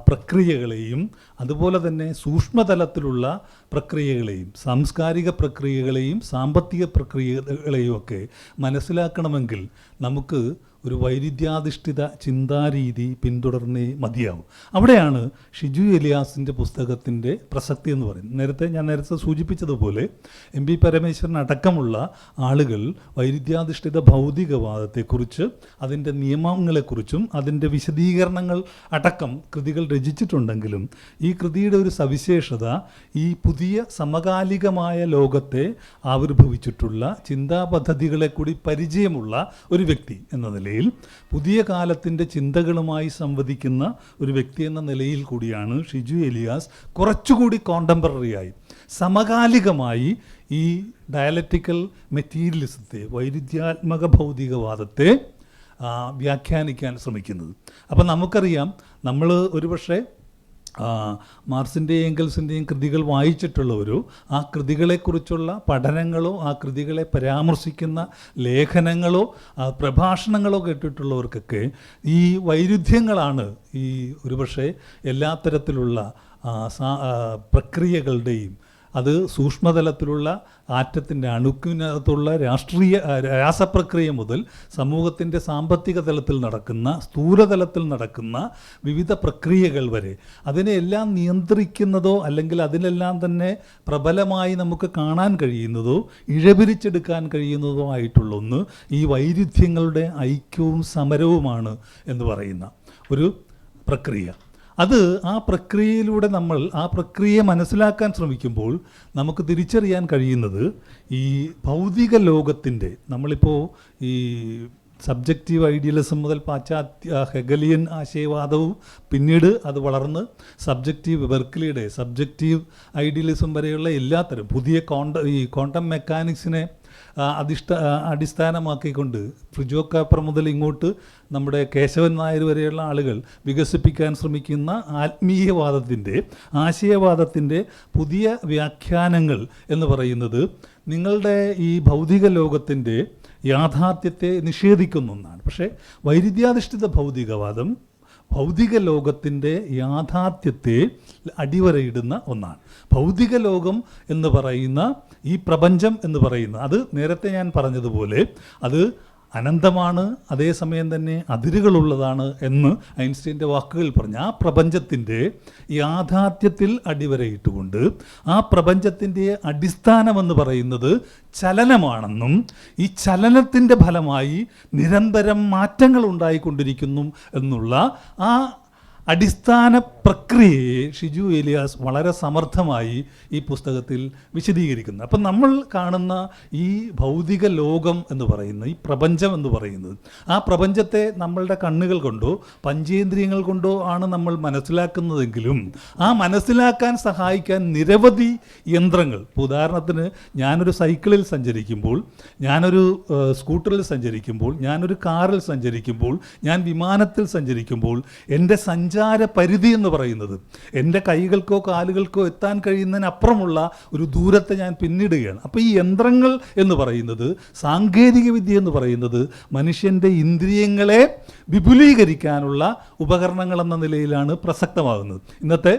പ്രക്രിയകളെയും അതുപോലെ തന്നെ സൂക്ഷ്മതലത്തിലുള്ള പ്രക്രിയകളെയും സാംസ്കാരിക പ്രക്രിയകളെയും സാമ്പത്തിക പ്രക്രിയകളെയും ഒക്കെ മനസ്സിലാക്കണമെങ്കിൽ നമുക്ക് ഒരു വൈരുദ്ധ്യാധിഷ്ഠിത ചിന്താരീതി പിന്തുടർന്നേ മതിയാവും. അവിടെയാണ് ഷിജു എലിയാസിൻ്റെ പുസ്തകത്തിൻ്റെ പ്രസക്തി എന്ന് പറയുന്നത്. ഞാൻ നേരത്തെ സൂചിപ്പിച്ചതുപോലെ എം പി പരമേശ്വരൻ അടക്കമുള്ള ആളുകൾ വൈരുദ്ധ്യാധിഷ്ഠിത ഭൗതികവാദത്തെക്കുറിച്ച്, അതിൻ്റെ നിയമങ്ങളെക്കുറിച്ചും അതിൻ്റെ വിശദീകരണങ്ങൾ അടക്കം കൃതികൾ രചിച്ചിട്ടുണ്ടെങ്കിലും ഈ കൃതിയുടെ ഒരു സവിശേഷത ഈ പുതിയ സമകാലികമായ ലോകത്തെ ആവിർഭവിച്ചിട്ടുള്ള ചിന്താ പദ്ധതികളെ കൂടി പരിചയമുള്ള ഒരു വ്യക്തി എന്ന നിലയിൽ, പുതിയ കാലത്തിൻ്റെ ചിന്തകളുമായി സംവദിക്കുന്ന ഒരു വ്യക്തി എന്ന നിലയിൽ കൂടിയാണ് ഷിജു എലിയാസ് കുറച്ചുകൂടി കോണ്ടംപററിയായി സമകാലികമായി ഈ ഡയലക്റ്റിക്കൽ മെറ്റീരിയലിസത്തെ, വൈരുദ്ധ്യാത്മക ഭൗതികവാദത്തെ വ്യാഖ്യാനിക്കാൻ ശ്രമിക്കുന്നത്. അപ്പം നമുക്കറിയാം, നമ്മൾ ഒരുപക്ഷെ മാർക്സിൻ്റെയും എംഗൽസിൻ്റെയും കൃതികൾ വായിച്ചിട്ടുള്ളവരോ ആ കൃതികളെക്കുറിച്ചുള്ള പഠനങ്ങളോ ആ കൃതികളെ പരാമർശിക്കുന്ന ലേഖനങ്ങളോ പ്രഭാഷണങ്ങളോ കേട്ടിട്ടുള്ളവർക്കൊക്കെ ഈ വൈരുദ്ധ്യങ്ങളാണ് ഈ ഒരുപക്ഷെ എല്ലാ തരത്തിലുള്ള പ്രക്രിയകളുടെയും, അത് സൂക്ഷ്മതലത്തിലുള്ള ആറ്റത്തിൻ്റെ അണുക്കിനകത്തുള്ള രാസപ്രക്രിയ മുതൽ സമൂഹത്തിൻ്റെ സാമ്പത്തിക തലത്തിൽ നടക്കുന്ന, സ്ഥൂലതലത്തിൽ നടക്കുന്ന വിവിധ പ്രക്രിയകൾ വരെ, അതിനെല്ലാം നിയന്ത്രിക്കുന്നതോ അല്ലെങ്കിൽ അതിനെല്ലാം തന്നെ പ്രബലമായി നമുക്ക് കാണാൻ കഴിയുന്നതോ ഇഴപിരിച്ചെടുക്കാൻ കഴിയുന്നതോ ആയിട്ടുള്ള ഒന്ന് ഈ വൈരുദ്ധ്യങ്ങളുടെ ഐക്യവും സമരവുമാണ് എന്ന് പറയുന്ന ഒരു പ്രക്രിയ. അത് ആ പ്രക്രിയയിലൂടെ നമ്മൾ ആ പ്രക്രിയയെ മനസ്സിലാക്കാൻ ശ്രമിക്കുമ്പോൾ നമുക്ക് തിരിച്ചറിയാൻ കഴിയുന്നത് ഈ ഭൗതിക ലോകത്തിൻ്റെ, നമ്മളിപ്പോൾ ഈ സബ്ജക്റ്റീവ് ഐഡിയലിസം മുതൽ പാശ്ചാത്യ ഹെഗലിയൻ ആശയവാദവും പിന്നീട് അത് വളർന്ന് സബ്ജക്റ്റീവ് ബെർക്ലിയുടെ സബ്ജക്റ്റീവ് ഐഡിയലിസം വരെയുള്ള എല്ലാത്തരം പുതിയ ക്വാണ്ടം മെക്കാനിക്സിനെ അടിസ്ഥാനമാക്കിക്കൊണ്ട് ഫ്രിജോ കാപ്പർ മുതൽ ഇങ്ങോട്ട് നമ്മുടെ കേശവൻ നായർ വരെയുള്ള ആളുകൾ വികസിപ്പിക്കാൻ ശ്രമിക്കുന്ന ആത്മീയവാദത്തിൻ്റെ, ആശയവാദത്തിൻ്റെ പുതിയ വ്യാഖ്യാനങ്ങൾ എന്ന് പറയുന്നത് നിങ്ങളുടെ ഈ ഭൗതിക ലോകത്തിൻ്റെ യാഥാർത്ഥ്യത്തെ നിഷേധിക്കുന്ന ഒന്നാണ്. പക്ഷേ വൈരുദ്ധ്യാധിഷ്ഠിത ഭൗതികവാദം ഭൗതിക ലോകത്തിൻ്റെ യാഥാർത്ഥ്യത്തെ അടിവരയിടുന്ന ഒന്നാണ്. ഭൗതിക ലോകം എന്ന് പറയുന്ന ഈ പ്രപഞ്ചം എന്ന് പറയുന്ന അത് നേരത്തെ ഞാൻ പറഞ്ഞതുപോലെ അത് അനന്തമാണ്, അതേസമയം തന്നെ അതിരുകളുള്ളതാണ് എന്ന് ഐൻസ്റ്റീൻ്റെ വാക്കുകൾ പറഞ്ഞു. ആ പ്രപഞ്ചത്തിൻ്റെ യാഥാർത്ഥ്യത്തിൽ അടിവരയിട്ടുകൊണ്ട് ആ പ്രപഞ്ചത്തിൻ്റെ അടിസ്ഥാനമെന്ന് പറയുന്നത് ചലനമാണെന്നും ഈ ചലനത്തിൻ്റെ ഫലമായി നിരന്തരം മാറ്റങ്ങൾ ഉണ്ടായിക്കൊണ്ടിരിക്കുന്നു എന്നുള്ള ആ അടിസ്ഥാന പ്രക്രിയയെ ഷിജു ഏലിയാസ് വളരെ സമർത്ഥമായി ഈ പുസ്തകത്തിൽ വിശദീകരിക്കുന്നു. അപ്പം നമ്മൾ കാണുന്ന ഈ ഭൗതിക ലോകം എന്ന് പറയുന്ന ഈ പ്രപഞ്ചം എന്ന് പറയുന്നത് ആ പ്രപഞ്ചത്തെ നമ്മളുടെ കണ്ണുകൾ കൊണ്ടോ പഞ്ചേന്ദ്രിയങ്ങൾ കൊണ്ടോ ആണ് നമ്മൾ മനസ്സിലാക്കുന്നതെങ്കിലും ആ മനസ്സിലാക്കാൻ സഹായിക്കാൻ നിരവധി യന്ത്രങ്ങൾ, ഉദാഹരണത്തിന് ഞാനൊരു സൈക്കിളിൽ സഞ്ചരിക്കുമ്പോൾ, ഞാനൊരു സ്കൂട്ടറിൽ സഞ്ചരിക്കുമ്പോൾ, ഞാനൊരു കാറിൽ സഞ്ചരിക്കുമ്പോൾ, ഞാൻ വിമാനത്തിൽ സഞ്ചരിക്കുമ്പോൾ എൻ്റെ സഞ്ചാര പരിധി എന്ന് പറയുന്നത് എൻ്റെ കൈകൾക്കോ കാലുകൾക്കോ എത്താൻ കഴിയുന്നതിനപ്പുറമുള്ള ഒരു ദൂരത്തെ ഞാൻ പിന്നിടുകയാണ്. അപ്പോൾ ഈ യന്ത്രങ്ങൾ എന്ന് പറയുന്നത്, സാങ്കേതിക വിദ്യ എന്ന് പറയുന്നത് മനുഷ്യൻ്റെ ഇന്ദ്രിയങ്ങളെ വിപുലീകരിക്കാനുള്ള ഉപകരണങ്ങൾ എന്ന നിലയിലാണ് പ്രസക്തമാകുന്നത്. ഇന്നത്തെ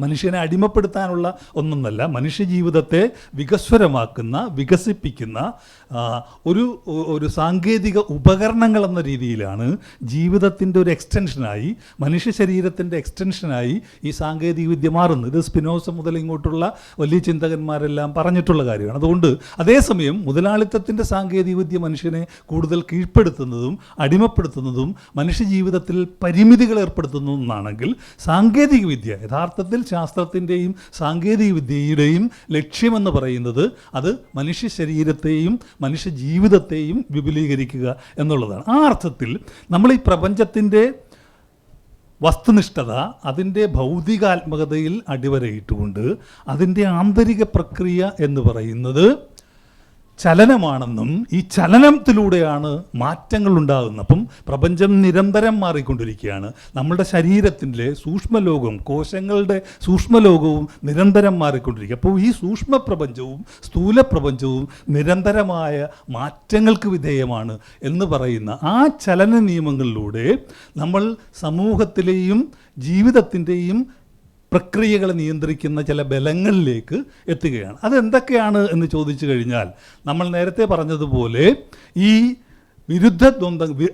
മനുഷ്യനെ അടിമപ്പെടുത്താനുള്ള ഒന്നൊന്നല്ല, മനുഷ്യജീവിതത്തെ വികസ്വരമാക്കുന്ന, വികസിപ്പിക്കുന്ന ഒരു സാങ്കേതിക ഉപകരണങ്ങൾ എന്ന രീതിയിലാണ് ജീവിതത്തിൻ്റെ ഒരു എക്സ്റ്റൻഷനായി, മനുഷ്യ ശരീരത്തിൻ്റെ എക്സ്റ്റൻഷനായി ഈ സാങ്കേതികവിദ്യ മാറുന്നത്. ഇത് സ്പിനോസ മുതൽ ഇങ്ങോട്ടുള്ള വലിയ ചിന്തകന്മാരെല്ലാം പറഞ്ഞിട്ടുള്ള കാര്യമാണ്. അതുകൊണ്ട് അതേസമയം മുതലാളിത്തത്തിൻ്റെ സാങ്കേതികവിദ്യ മനുഷ്യനെ കൂടുതൽ കീഴ്പ്പെടുത്തുന്നതും അടിമപ്പെടുത്തുന്നതും മനുഷ്യജീവിതത്തിൽ പരിമിതികൾ ഏർപ്പെടുത്തുന്നതുമാണെങ്കിൽ സാങ്കേതികവിദ്യ യഥാർത്ഥത്തിൽ ശാസ്ത്രത്തിൻ്റെയും സാങ്കേതികവിദ്യയുടെയും ലക്ഷ്യമെന്ന് പറയുന്നത് അത് മനുഷ്യ ശരീരത്തെയും മനുഷ്യ ജീവിതത്തെയും വിപുലീകരിക്കുക എന്നുള്ളതാണ്. ആ അർത്ഥത്തിൽ നമ്മൾ ഈ പ്രപഞ്ചത്തിൻ്റെ വസ്തുനിഷ്ഠത അതിൻ്റെ ഭൗതികാത്മകതയിൽ അടിവരയിട്ടുകൊണ്ട് അതിൻ്റെ ആന്തരിക പ്രക്രിയ എന്ന് പറയുന്നത് ചലനമാണെന്നും ഈ ചലനത്തിലൂടെയാണ് മാറ്റങ്ങൾ ഉണ്ടാകുന്നത്. അപ്പം പ്രപഞ്ചം നിരന്തരം മാറിക്കൊണ്ടിരിക്കുകയാണ്. നമ്മുടെ ശരീരത്തിൻ്റെ സൂക്ഷ്മലോകം, കോശങ്ങളുടെ സൂക്ഷ്മലോകവും നിരന്തരം മാറിക്കൊണ്ടിരിക്കുക. അപ്പോൾ ഈ സൂക്ഷ്മ പ്രപഞ്ചവും സ്ഥൂല പ്രപഞ്ചവും നിരന്തരമായ മാറ്റങ്ങൾക്ക് വിധേയമാണ് എന്ന് പറയുന്ന ആ ചലന നിയമങ്ങളിലൂടെ നമ്മൾ സമൂഹത്തിലെയും ജീവിതത്തിൻ്റെയും പ്രക്രിയകളെ നിയന്ത്രിക്കുന്ന ചില ബലങ്ങളിലേക്ക് എത്തുകയാണ്. അതെന്തൊക്കെയാണ് എന്ന് ചോദിച്ചു കഴിഞ്ഞാൽ നമ്മൾ നേരത്തെ പറഞ്ഞതുപോലെ ഈ വിരുദ്ധ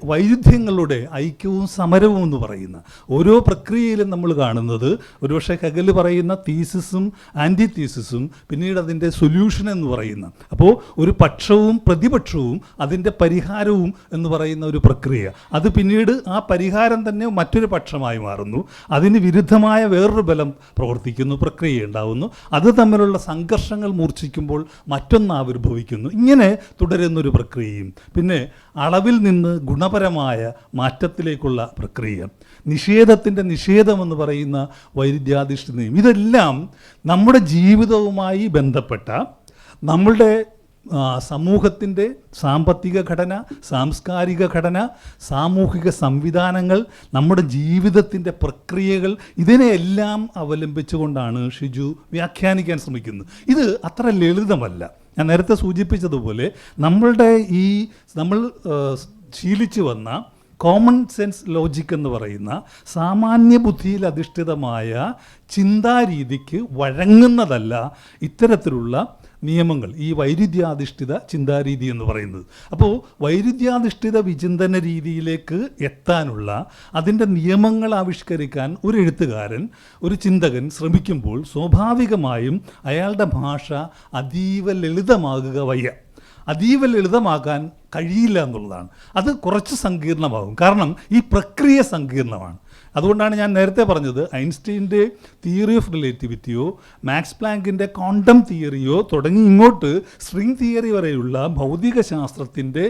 വൈരുദ്ധ്യങ്ങളുടെ ഐക്യവും സമരവും എന്ന് പറയുന്ന ഓരോ പ്രക്രിയയിലും നമ്മൾ കാണുന്നത് ഒരുപക്ഷെ ഹെഗൽ പറയുന്ന തീസിസും ആൻറ്റി തീസിസും പിന്നീട് അതിൻ്റെ സൊല്യൂഷൻ എന്ന് പറയുന്ന, അപ്പോൾ ഒരു പക്ഷവും പ്രതിപക്ഷവും അതിൻ്റെ പരിഹാരവും എന്ന് പറയുന്ന ഒരു പ്രക്രിയ, അത് പിന്നീട് ആ പരിഹാരം തന്നെ മറ്റൊരു പക്ഷമായി മാറുന്നു, അതിന് വിരുദ്ധമായ വേറൊരു ബലം പ്രവർത്തിക്കുന്നു, പ്രക്രിയ ഉണ്ടാവുന്നു, അത് തമ്മിലുള്ള സംഘർഷങ്ങൾ മൂർച്ഛിക്കുമ്പോൾ മറ്റൊന്ന് ആവിർഭവിക്കുന്നു. ഇങ്ങനെ തുടരുന്നൊരു പ്രക്രിയയും പിന്നെ അളവിൽ നിന്ന് ഗുണപരമായ മാറ്റത്തിലേക്കുള്ള പ്രക്രിയ, നിഷേധത്തിൻ്റെ നിഷേധമെന്ന് പറയുന്ന വൈരുദ്ധ്യാധിഷ്ഠിതയും, ഇതെല്ലാം നമ്മുടെ ജീവിതവുമായി ബന്ധപ്പെട്ട നമ്മളുടെ സമൂഹത്തിൻ്റെ സാമ്പത്തിക ഘടന, സാംസ്കാരിക ഘടന, സാമൂഹിക സംവിധാനങ്ങൾ, നമ്മുടെ ജീവിതത്തിൻ്റെ പ്രക്രിയകൾ, ഇതിനെയെല്ലാം അവലംബിച്ചുകൊണ്ടാണ് ഷിജു വ്യാഖ്യാനിക്കാൻ ശ്രമിക്കുന്നത്. ഇത് അത്ര ലളിതമല്ല. ഞാൻ നേരത്തെ സൂചിപ്പിച്ചതുപോലെ നമ്മൾ ശീലിച്ചു വന്ന കോമൺ സെൻസ് ലോജിക് എന്ന് പറയുന്ന സാമാന്യ ബുദ്ധിയിൽ അധിഷ്ഠിതമായ ചിന്താരീതിക്ക് വഴങ്ങുന്നതല്ല ഇത്തരത്തിലുള്ള നിയമങ്ങൾ, ഈ വൈരുദ്ധ്യാധിഷ്ഠിത ചിന്താരീതി എന്ന് പറയുന്നത്. അപ്പോൾ വൈരുദ്ധ്യാധിഷ്ഠിത വിചിന്തന രീതിയിലേക്ക് എത്താനുള്ള അതിൻ്റെ നിയമങ്ങൾ ആവിഷ്കരിക്കാൻ ഒരു എഴുത്തുകാരൻ, ഒരു ചിന്തകൻ ശ്രമിക്കുമ്പോൾ സ്വാഭാവികമായും അയാളുടെ ഭാഷ അതീവ ലളിതമാകുക വയ്യ. അതീവ ലളിതമാക്കാൻ കഴിയില്ല എന്നുള്ളതാണ്. അത് കുറച്ച് സങ്കീർണമാകും. കാരണം ഈ പ്രക്രിയ സങ്കീർണമാണ്. അതുകൊണ്ടാണ് ഞാൻ നേരത്തെ പറഞ്ഞത് ഐൻസ്റ്റീൻ്റെ തിയറി ഓഫ് റിലേറ്റിവിറ്റിയോ മാക്സ് പ്ലാങ്കിൻ്റെ ക്വാണ്ടം തിയറിയോ തുടങ്ങി ഇങ്ങോട്ട് സ്ട്രിംഗ് തിയറി വരെയുള്ള ഭൗതികശാസ്ത്രത്തിൻ്റെ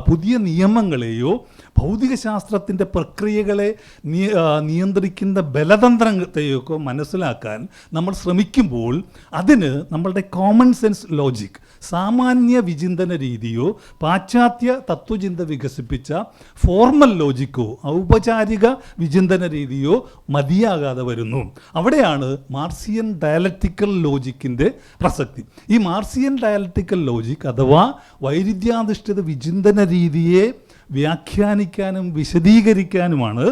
പുതിയ നിയമങ്ങളെയോ ഭൗതികശാസ്ത്രത്തിൻ്റെ പ്രക്രിയകളെ നിയന്ത്രിക്കുന്ന ബലതന്ത്രത്തെയൊക്കെ മനസ്സിലാക്കാൻ നമ്മൾ ശ്രമിക്കുമ്പോൾ അതിന് നമ്മളുടെ കോമൺ സെൻസ് ലോജിക്, സാമാന്യ വിചിന്തന രീതിയോ പാശ്ചാത്യ തത്വചിന്ത വികസിപ്പിച്ച ഫോർമൽ ലോജിക്കോ ഔപചാരിക വിചിന്തന രീതിയോ മതിയാകാതെ വരുന്നു. അവിടെയാണ് മാർസിയൻ ഡയലക്റ്റിക്കൽ ലോജിക്കിൻ്റെ പ്രസക്തി. ഈ മാർസിയൻ ഡയലക്റ്റിക്കൽ ലോജിക് അഥവാ വൈരുദ്ധ്യാധിഷ്ഠിത വിചിന്തന രീതിയെ വ്യാഖ്യാനിക്കാനും വിശദീകരിക്കാനുമാണ്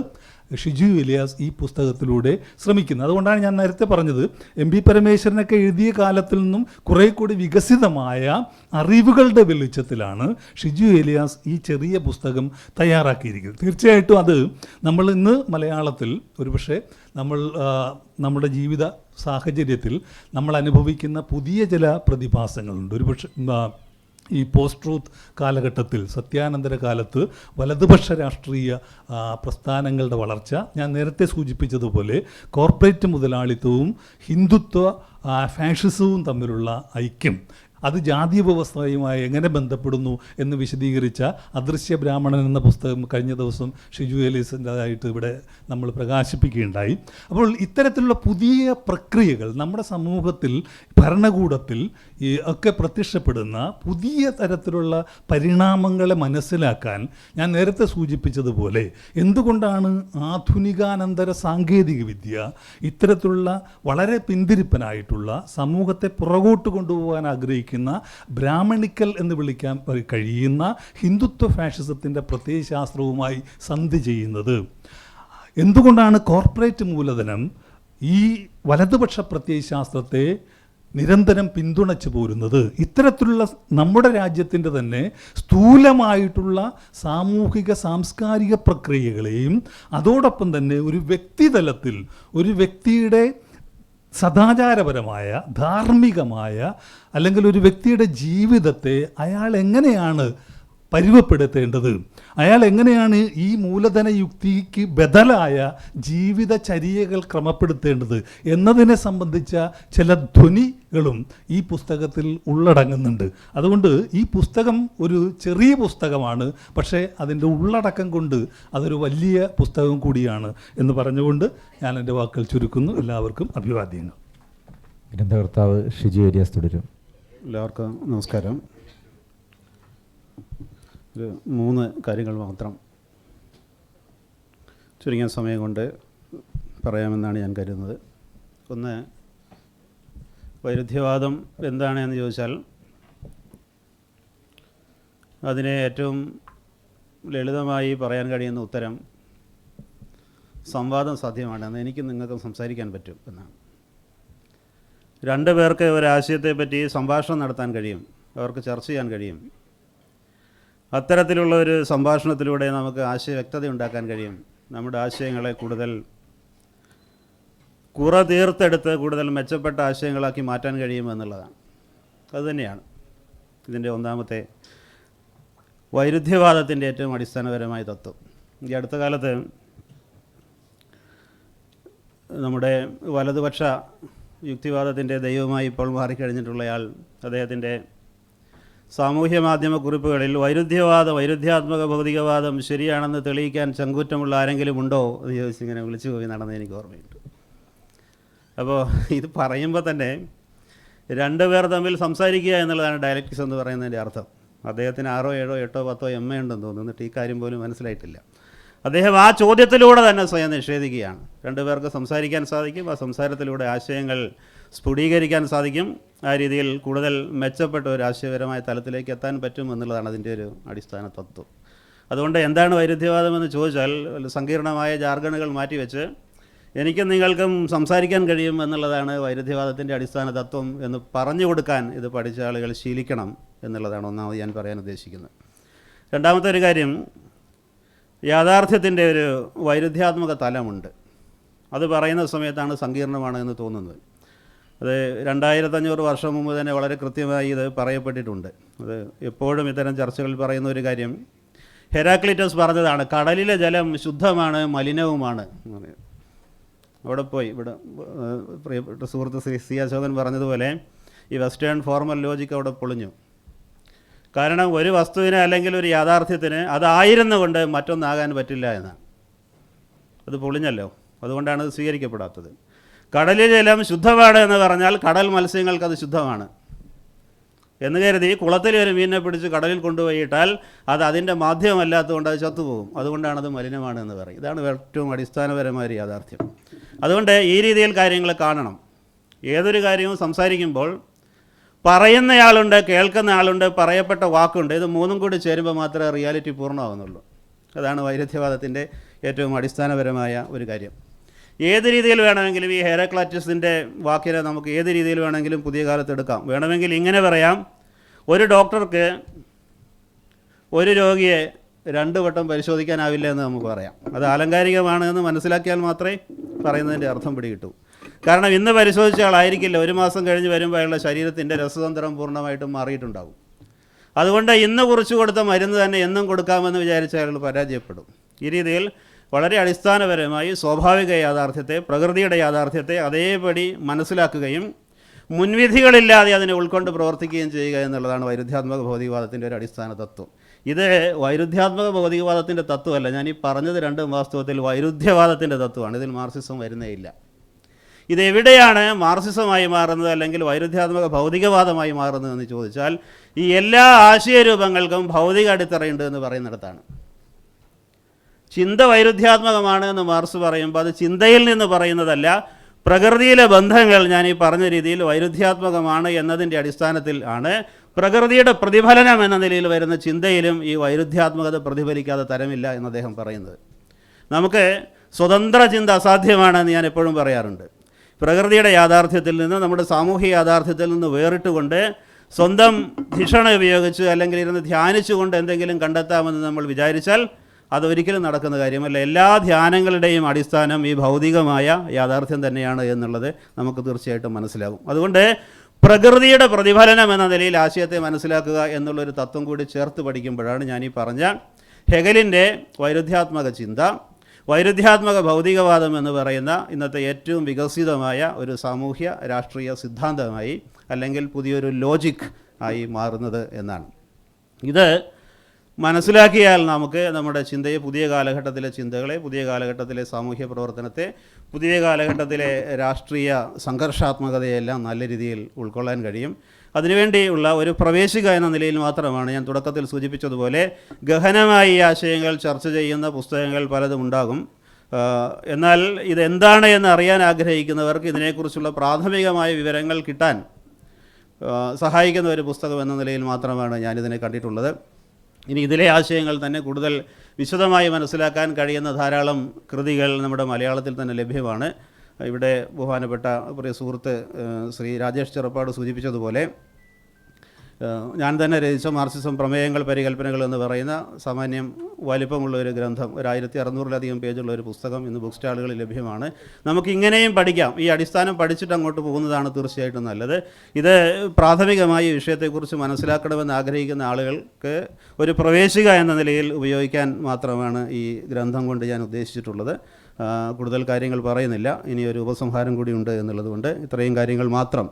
ഷിജു ഇലിയാസ് ഈ പുസ്തകത്തിലൂടെ ശ്രമിക്കുന്നത്. അതുകൊണ്ടാണ് ഞാൻ നേരത്തെ പറഞ്ഞത്, എം പി പരമേശ്വരനൊക്കെ എഴുതിയ കാലത്തിൽ നിന്നും കുറേ കൂടി വികസിതമായ അറിവുകളുടെ വെളിച്ചത്തിലാണ് ഷിജു ഇലിയാസ് ഈ ചെറിയ പുസ്തകം തയ്യാറാക്കിയിരിക്കുന്നത്. തീർച്ചയായിട്ടും അത് നമ്മൾ ഇന്ന് മലയാളത്തിൽ ഒരുപക്ഷെ നമ്മുടെ ജീവിത സാഹചര്യത്തിൽ നമ്മൾ അനുഭവിക്കുന്ന പുതിയ ചില പ്രതിഭാസങ്ങളുണ്ട്. ഒരുപക്ഷെ ഈ പോസ്റ്റ് ട്രൂത്ത് കാലഘട്ടത്തിൽ, സത്യാനന്തര കാലത്ത് വലതുപക്ഷ രാഷ്ട്രീയ പ്രസ്ഥാനങ്ങളുടെ വളർച്ച, ഞാൻ നേരത്തെ സൂചിപ്പിച്ചതുപോലെ കോർപ്പറേറ്റ് മുതലാളിത്തവും ഹിന്ദുത്വ ഫാഷിസവും തമ്മിലുള്ള ഐക്യം, അത് ജാതീയ വ്യവസ്ഥയുമായി എങ്ങനെ ബന്ധപ്പെടുന്നു എന്ന് വിശദീകരിച്ച അദൃശ്യ ബ്രാഹ്മണൻ എന്ന പുസ്തകം കഴിഞ്ഞ ദിവസം ഷിജു എലീസിൻ്റെതായിട്ട് ഇവിടെ നമ്മൾ പ്രകാശിപ്പിക്കുകയുണ്ടായി. അപ്പോൾ ഇത്തരത്തിലുള്ള പുതിയ പ്രക്രിയകൾ നമ്മുടെ സമൂഹത്തിൽ, ഭരണകൂടത്തിൽ ഒക്കെ പ്രത്യക്ഷപ്പെടുന്ന പുതിയ തരത്തിലുള്ള പരിണാമങ്ങളെ മനസ്സിലാക്കാൻ ഞാൻ നേരത്തെ സൂചിപ്പിച്ചതുപോലെ എന്തുകൊണ്ടാണ് ആധുനികാനന്തര സാങ്കേതിക വിദ്യ ഇത്തരത്തിലുള്ള വളരെ പിന്തിരിപ്പനായിട്ടുള്ള സമൂഹത്തെ പുറകോട്ട് കൊണ്ടുപോകാൻ ആഗ്രഹിക്കുന്ന ബ്രാഹ്മണിക്കൽ എന്ന് വിളിക്കാൻ കഴിയുന്ന ഹിന്ദുത്വ ഫാഷിസത്തിൻ്റെ പ്രത്യയശാസ്ത്രവുമായി സന്ധി ചെയ്യുന്നത്? എന്തുകൊണ്ടാണ് കോർപ്പറേറ്റ് മൂലധനം ഈ വലതുപക്ഷ പ്രത്യയശാസ്ത്രത്തെ നിരന്തരം പിന്തുണച്ചു പോരുന്നത്? ഇത്തരത്തിലുള്ള നമ്മുടെ രാജ്യത്തിൻ്റെ തന്നെ സ്ഥൂലമായിട്ടുള്ള സാമൂഹിക സാംസ്കാരിക പ്രക്രിയകളെയും അതോടൊപ്പം തന്നെ ഒരു വ്യക്തിതലത്തിൽ ഒരു വ്യക്തിയുടെ സദാചാരപരമായ, ധാർമ്മികമായ, അല്ലെങ്കിൽ ഒരു വ്യക്തിയുടെ ജീവിതത്തെ അയാൾ എങ്ങനെയാണ് പരുവപ്പെടുത്തേണ്ടത്, അയാൾ എങ്ങനെയാണ് ഈ മൂലധന യുക്തിക്ക് ബദലായ ജീവിതചര്യകൾ ക്രമപ്പെടുത്തേണ്ടത് എന്നതിനെ സംബന്ധിച്ച ചില ധ്വനികളും ഈ പുസ്തകത്തിൽ ഉള്ളടങ്ങുന്നുണ്ട്. അതുകൊണ്ട് ഈ പുസ്തകം ഒരു ചെറിയ പുസ്തകമാണ്, പക്ഷേ അതിൻ്റെ ഉള്ളടക്കം കൊണ്ട് അതൊരു വലിയ പുസ്തകം കൂടിയാണ് എന്ന് പറഞ്ഞുകൊണ്ട് ഞാൻ എൻ്റെ വാക്കുകൾ ചുരുക്കുന്നു. എല്ലാവർക്കും അഭിവാദ്യങ്ങൾ. ഗ്രന്ഥകർത്താവ് ഷിജു ഏലിയാസ് തുടരും. എല്ലാവർക്കും നമസ്കാരം. ഒരു 3 കാര്യങ്ങൾ മാത്രം ചുരുങ്ങിയ സമയം കൊണ്ട് പറയാമെന്നാണ് ഞാൻ കരുതുന്നത്. ഒന്ന്, വൈരുദ്ധ്യവാദം എന്താണ് എന്ന് ചോദിച്ചാൽ അതിനെ ഏറ്റവും ലളിതമായി പറയാൻ കഴിയുന്ന ഉത്തരം സംവാദം സാധ്യമാണ്, എന്ന് എനിക്കും നിങ്ങൾക്കും സംസാരിക്കാൻ പറ്റും എന്നാണ്. 2 പേർക്ക് ഒരാശയത്തെപ്പറ്റി സംഭാഷണം നടത്താൻ കഴിയും, അവർക്ക് ചർച്ച ചെയ്യാൻ കഴിയും. അത്തരത്തിലുള്ള ഒരു സംഭാഷണത്തിലൂടെ നമുക്ക് ആശയ വ്യക്തത ഉണ്ടാക്കാൻ കഴിയും. നമ്മുടെ ആശയങ്ങളെ കൂടുതൽ തീർത്തെടുത്ത് കൂടുതൽ മെച്ചപ്പെട്ട ആശയങ്ങളാക്കി മാറ്റാൻ കഴിയുമെന്നുള്ളതാണ്. അതുതന്നെയാണ് ഇതിൻ്റെ ഒന്നാമത്തെ വൈരുദ്ധ്യവാദത്തിൻ്റെ ഏറ്റവും അടിസ്ഥാനപരമായ തത്വം. ഈ അടുത്ത കാലത്ത് നമ്മുടെ വലതുപക്ഷ യുക്തിവാദത്തിൻ്റെ ദൈവമായി ഇപ്പോൾ മാറിക്കഴിഞ്ഞിട്ടുള്ളയാൾ അദ്ദേഹത്തിൻ്റെ സാമൂഹ്യ മാധ്യമ കുറിപ്പുകളിൽ വൈരുദ്ധ്യാത്മക ഭൗതികവാദം ശരിയാണെന്ന് തെളിയിക്കാൻ ചങ്കൂറ്റമുള്ള ആരെങ്കിലും ഉണ്ടോ എന്ന് ചോദിച്ചിങ്ങനെ വിളിച്ചു പോയി നടന്നത് എനിക്ക് ഓർമ്മയുണ്ട്. അപ്പോൾ ഇത് പറയുമ്പോൾ തന്നെ 2 പേർ തമ്മിൽ സംസാരിക്കുക എന്നുള്ളതാണ് ഡയലക്റ്റിക്സ് എന്ന് പറയുന്നതിൻ്റെ അർത്ഥം. അദ്ദേഹത്തിന് 6, 7, 8, 10 MA ഉണ്ടെന്ന് തോന്നുന്നു. എന്നിട്ട് ഈ കാര്യം പോലും മനസ്സിലായിട്ടില്ല. അദ്ദേഹം ആ ചോദ്യത്തിലൂടെ തന്നെ സ്വയം നിഷേധിക്കുകയാണ്. 2 പേർക്ക് സംസാരിക്കാൻ സാധിക്കും, ആ സംസാരത്തിലൂടെ ആശയങ്ങൾ സ്ഫുടീകരിക്കാൻ സാധിക്കും, ആ രീതിയിൽ കൂടുതൽ മെച്ചപ്പെട്ട ഒരു ആശയപരമായ തലത്തിലേക്ക് എത്താൻ പറ്റും എന്നുള്ളതാണ് അതിൻ്റെ ഒരു അടിസ്ഥാന തത്വം. അതുകൊണ്ട് എന്താണ് വൈരുദ്ധ്യവാദമെന്ന് ചോദിച്ചാൽ സങ്കീർണമായ ജാർഗണുകൾ മാറ്റിവെച്ച് എനിക്കും നിങ്ങൾക്കും സംസാരിക്കാൻ കഴിയും എന്നുള്ളതാണ് വൈരുദ്ധ്യവാദത്തിൻ്റെ അടിസ്ഥാന തത്വം എന്ന് പറഞ്ഞു കൊടുക്കാൻ ഇത് പഠിച്ച ആളുകൾ ശീലിക്കണം എന്നുള്ളതാണ് ഒന്നാമത് ഞാൻ പറയാൻ ഉദ്ദേശിക്കുന്നത്. രണ്ടാമത്തെ ഒരു കാര്യം, യാഥാർത്ഥ്യത്തിൻ്റെ ഒരു വൈരുദ്ധ്യാത്മക തലമുണ്ട്. അത് പറയുന്ന സമയത്താണ് സങ്കീർണമാണ് എന്ന് തോന്നുന്നത്. അത് 2500 വർഷം മുമ്പ് തന്നെ വളരെ കൃത്യമായി ഇത് പറയപ്പെട്ടിട്ടുണ്ട്. അത് എപ്പോഴും ഇത്തരം ചർച്ചകളിൽ പറയുന്ന ഒരു കാര്യം ഹെരാക്ലിറ്റസ് പറഞ്ഞതാണ്, കടലിലെ ജലം ശുദ്ധമാണ് മലിനവുമാണ്. അവിടെ പോയി ഇവിടെ പ്രിയപ്പെട്ട സുഹൃത്ത് സി അശോകൻ പറഞ്ഞതുപോലെ ഈ വെസ്റ്റേൺ ഫോർമൽ ലോജിക്ക് അവിടെ പൊളിഞ്ഞു. കാരണം ഒരു വസ്തുവിന് അല്ലെങ്കിൽ ഒരു യാഥാർത്ഥ്യത്തിന് അതായിരുന്നുകൊണ്ട് മറ്റൊന്നാകാൻ പറ്റില്ല എന്നാണ്. അത് പൊളിഞ്ഞല്ലോ, അതുകൊണ്ടാണ് അത് സ്വീകരിക്കപ്പെടാത്തത്. കടലിലെ ജലം ശുദ്ധമാണ് എന്ന് പറഞ്ഞാൽ കടൽ മത്സ്യങ്ങൾക്കത് ശുദ്ധമാണ് എന്ന് കരുതി കുളത്തിൽ ഒരു മീനിനെ പിടിച്ച് കടലിൽ കൊണ്ടുപോയിട്ടാൽ അത് അതിൻ്റെ മാധ്യമമല്ലാത്തതുകൊണ്ട് അത് ചത്തുപോകും. അതുകൊണ്ടാണത് മലിനമാണ് എന്ന് പറയും. ഇതാണ് ഏറ്റവും അടിസ്ഥാനപരമായ ഒരു യാഥാർത്ഥ്യം. അതുകൊണ്ട് ഈ രീതിയിൽ കാര്യങ്ങൾ കാണണം. ഏതൊരു കാര്യവും സംസാരിക്കുമ്പോൾ പറയുന്നയാളുണ്ട്, കേൾക്കുന്ന ആളുണ്ട്, പറയപ്പെട്ട വാക്കുണ്ട്. ഇത് 3 കൂടി ചേരുമ്പോൾ മാത്രമേ റിയാലിറ്റി പൂർണ്ണമാകുന്നുള്ളൂ. അതാണ് വൈരുദ്ധ്യവാദത്തിൻ്റെ ഏറ്റവും അടിസ്ഥാനപരമായ ഒരു കാര്യം. ഏത് രീതിയിൽ വേണമെങ്കിലും ഈ ഹെറാക്ലൈറ്റസിൻ്റെ വാക്കിനെ നമുക്ക് ഏത് രീതിയിൽ വേണമെങ്കിലും പുതിയ കാലത്ത് എടുക്കാം. വേണമെങ്കിൽ ഇങ്ങനെ പറയാം, ഒരു ഡോക്ടർക്ക് ഒരു രോഗിയെ 2 വട്ടം പരിശോധിക്കാനാവില്ല എന്ന് നമുക്ക് പറയാം. അത് ആലങ്കാരികമാണ് എന്ന് മനസ്സിലാക്കിയാൽ മാത്രമേ പറയുന്നതിൻ്റെ അർത്ഥം പിടികിട്ടൂ. കാരണം ഇന്ന് പരിശോധിച്ച ആളായിരിക്കില്ല 1 മാസം കഴിഞ്ഞ് വരുമ്പോൾ അയാളുടെ ശരീരത്തിൻ്റെ രസതന്ത്രം പൂർണ്ണമായിട്ടും മാറിയിട്ടുണ്ടാകും. അതുകൊണ്ട് ഇന്ന് കുറിച്ച് കൊടുത്ത മരുന്ന് തന്നെ എന്നും കൊടുക്കാമെന്ന് വിചാരിച്ച അയാൾ പരാജയപ്പെടും. ഈ രീതിയിൽ വളരെ അടിസ്ഥാനപരമായി സ്വാഭാവിക യാഥാർത്ഥ്യത്തെ, പ്രകൃതിയുടെ യാഥാർത്ഥ്യത്തെ അതേപടി മനസ്സിലാക്കുകയും മുൻവിധികളില്ലാതെ അതിനെ ഉൾക്കൊണ്ട് പ്രവർത്തിക്കുകയും ചെയ്യുക എന്നുള്ളതാണ് വൈരുദ്ധ്യാത്മക ഭൗതികവാദത്തിൻ്റെ ഒരു അടിസ്ഥാന തത്വം. ഇത് വൈരുദ്ധ്യാത്മക ഭൗതികവാദത്തിൻ്റെ തത്വമല്ല, ഞാൻ ഈ പറഞ്ഞത് രണ്ടും വാസ്തവത്തിൽ വൈരുദ്ധ്യവാദത്തിൻ്റെ തത്വമാണ്. ഇതിൽ മാർക്സിസം വരുന്നേയില്ല. ഇതെവിടെയാണ് മാർക്സിസമായി മാറുന്നത് അല്ലെങ്കിൽ വൈരുദ്ധ്യാത്മക ഭൗതികവാദമായി മാറുന്നത് എന്ന് ചോദിച്ചാൽ ഈ എല്ലാ ആശയരൂപങ്ങൾക്കും ഭൗതിക അടിത്തറയുണ്ട് എന്ന് പറയുന്നിടത്താണ്. ചിന്ത വൈരുദ്ധ്യാത്മകമാണ് എന്ന് മാർക്സ് പറയുമ്പോൾ അത് ചിന്തയിൽ നിന്ന് പറയുന്നതല്ല, പ്രകൃതിയിലെ ബന്ധങ്ങൾ ഞാൻ ഈ പറഞ്ഞ രീതിയിൽ വൈരുദ്ധ്യാത്മകമാണ് എന്നതിൻ്റെ അടിസ്ഥാനത്തിൽ ആണ് പ്രകൃതിയുടെ പ്രതിഫലനം എന്ന നിലയിൽ വരുന്ന ചിന്തയിലും ഈ വൈരുദ്ധ്യാത്മകത പ്രതിഫലിക്കാതെ തരമില്ല എന്ന് അദ്ദേഹം പറയുന്നത്. നമുക്ക് സ്വതന്ത്ര ചിന്ത അസാധ്യമാണെന്ന് ഞാൻ എപ്പോഴും പറയാറുണ്ട്. പ്രകൃതിയുടെ യാഥാർത്ഥ്യത്തിൽ നിന്ന്, നമ്മുടെ സാമൂഹിക യാഥാർത്ഥ്യത്തിൽ നിന്ന് വേറിട്ടുകൊണ്ട് സ്വന്തം ധിഷണ ഉപയോഗിച്ച് അല്ലെങ്കിൽ ഇരുന്ന് ധ്യാനിച്ചുകൊണ്ട് എന്തെങ്കിലും കണ്ടെത്താമെന്ന് നമ്മൾ വിചാരിച്ചാൽ അതൊരിക്കലും നടക്കുന്ന കാര്യമല്ല. എല്ലാ ധ്യാനങ്ങളുടെയും അടിസ്ഥാനം ഈ ഭൗതികമായ യാഥാർത്ഥ്യം തന്നെയാണ് എന്നുള്ളത് നമുക്ക് തീർച്ചയായിട്ടും മനസ്സിലാകും. അതുകൊണ്ട് പ്രകൃതിയുടെ പ്രതിഫലനം എന്ന നിലയിൽ ആശയത്തെ മനസ്സിലാക്കുക എന്നുള്ളൊരു തത്വം കൂടി ചേർത്ത് പഠിക്കുമ്പോഴാണ് ഞാൻ ഈ പറഞ്ഞ ഹെഗലിൻ്റെ വൈരുദ്ധ്യാത്മക ചിന്ത, വൈരുദ്ധ്യാത്മക ഭൗതികവാദം എന്ന് പറയുന്ന ഇന്നത്തെ ഏറ്റവും വികസിതമായ ഒരു സാമൂഹ്യ രാഷ്ട്രീയ സിദ്ധാന്തമായി അല്ലെങ്കിൽ പുതിയൊരു ലോജിക് ആയി മാറുന്നത് എന്നാണ്. ഇത് മനസ്സിലാക്കിയാൽ നമുക്ക് നമ്മുടെ ചിന്തയെ, പുതിയ കാലഘട്ടത്തിലെ ചിന്തകളെ, പുതിയ കാലഘട്ടത്തിലെ സാമൂഹ്യ പ്രവർത്തനത്തെ, പുതിയ കാലഘട്ടത്തിലെ രാഷ്ട്രീയ സംഘർഷാത്മകതയെല്ലാം നല്ല രീതിയിൽ ഉൾക്കൊള്ളാൻ കഴിയും. അതിനുവേണ്ടിയുള്ള ഒരു പ്രവേശിക എന്ന നിലയിൽ മാത്രമാണ് ഞാൻ തുടക്കത്തിൽ സൂചിപ്പിച്ചതുപോലെ ഗഹനമായി ഈ ആശയങ്ങൾ ചർച്ച ചെയ്യുന്ന പുസ്തകങ്ങൾ പലതും ഉണ്ടാകും. എന്നാൽ ഇതെന്താണ് എന്ന് അറിയാൻ ആഗ്രഹിക്കുന്നവർക്ക് ഇതിനെക്കുറിച്ചുള്ള പ്രാഥമികമായ വിവരങ്ങൾ കിട്ടാൻ സഹായിക്കുന്ന ഒരു പുസ്തകം എന്ന നിലയിൽ മാത്രമാണ് ഞാനിതിനെ കണ്ടിട്ടുള്ളത്. ഇനി ഇതിലെ ആശയങ്ങൾ തന്നെ കൂടുതൽ വിശദമായി മനസ്സിലാക്കാൻ കഴിയുന്ന ധാരാളം കൃതികൾ നമ്മുടെ മലയാളത്തിൽ തന്നെ ലഭ്യമാണ്. ഇവിടെ ബഹുമാനപ്പെട്ട പ്രിയ സുഹൃത്ത് ശ്രീ രാജേഷ് ചെറുപ്പാട് സൂചിപ്പിച്ചതുപോലെ ഞാൻ തന്നെ രചിച്ച മാർക്സിസം പ്രമേയങ്ങൾ പരികൽപ്പനകൾ എന്ന് പറയുന്ന സാമാന്യം വലിപ്പമുള്ള ഒരു ഗ്രന്ഥം, 1600-ലധികം പേജുള്ള ഒരു പുസ്തകം ഇന്ന് ബുക്ക് സ്റ്റാളുകളിൽ ലഭ്യമാണ്. നമുക്കിങ്ങനെയും പഠിക്കാം. ഈ അടിസ്ഥാനം പഠിച്ചിട്ട് അങ്ങോട്ട് പോകുന്നതാണ് തീർച്ചയായിട്ടും നല്ലത്. ഇത് പ്രാഥമികമായി വിഷയത്തെക്കുറിച്ച് മനസ്സിലാക്കണമെന്ന് ആഗ്രഹിക്കുന്ന ആളുകൾക്ക് ഒരു പ്രവേശിക എന്ന നിലയിൽ ഉപയോഗിക്കാൻ മാത്രമാണ് ഈ ഗ്രന്ഥം കൊണ്ട് ഞാൻ ഉദ്ദേശിച്ചിട്ടുള്ളത്. കൂടുതൽ കാര്യങ്ങൾ പറയുന്നില്ല. ഇനി ഒരു ഉപസംഹാരം കൂടിയുണ്ട് എന്നുള്ളതുകൊണ്ട് ഇത്രയും കാര്യങ്ങൾ മാത്രം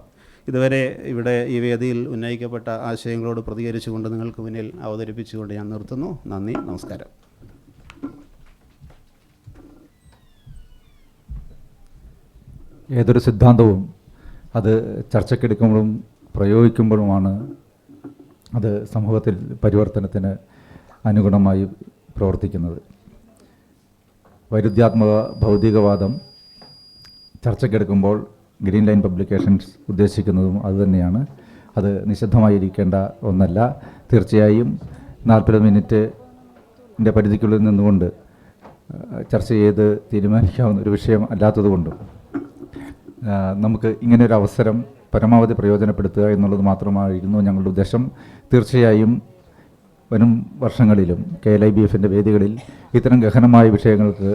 ഇതുവരെ ഇവിടെ ഈ വേദിയിൽ ഉന്നയിക്കപ്പെട്ട ആശയങ്ങളോട് പ്രതികരിച്ചുകൊണ്ട് നിങ്ങൾക്ക് മുന്നിൽ അവതരിപ്പിച്ചുകൊണ്ട് ഞാൻ നിർത്തുന്നു. നന്ദി, നമസ്കാരം. ഏതൊരു സിദ്ധാന്തവും അത് ചർച്ചയ്ക്കെടുക്കുമ്പോഴും പ്രയോഗിക്കുമ്പോഴുമാണ് അത് സമൂഹത്തിൽ പരിവർത്തനത്തിന് അനുഗുണമായി പ്രവർത്തിക്കുന്നത്. വൈരുദ്ധ്യാത്മക ഭൗതികവാദം ചർച്ചയ്ക്കെടുക്കുമ്പോൾ ഗ്രീൻ ലൈൻ പബ്ലിക്കേഷൻസ് ഉദ്ദേശിക്കുന്നതും അതുതന്നെയാണ്. അത് നിഷിദ്ധമായിരിക്കേണ്ട ഒന്നല്ല. തീർച്ചയായും 40 മിനിറ്റിൻ്റെ പരിധിക്കുള്ളിൽ നിന്നുകൊണ്ട് ചർച്ച ചെയ്ത് തീരുമാനിക്കാവുന്ന ഒരു വിഷയം അല്ലാത്തതുകൊണ്ടും നമുക്ക് ഇങ്ങനെയൊരു അവസരം പരമാവധി പ്രയോജനപ്പെടുത്തുക എന്നുള്ളത് മാത്രമായിരുന്നു ഞങ്ങളുടെ ഉദ്ദേശം. തീർച്ചയായും വരും വർഷങ്ങളിലും KLIBF-ൻ്റെ വേദികളിൽ ഇത്തരം ഗഹനമായ വിഷയങ്ങൾക്ക്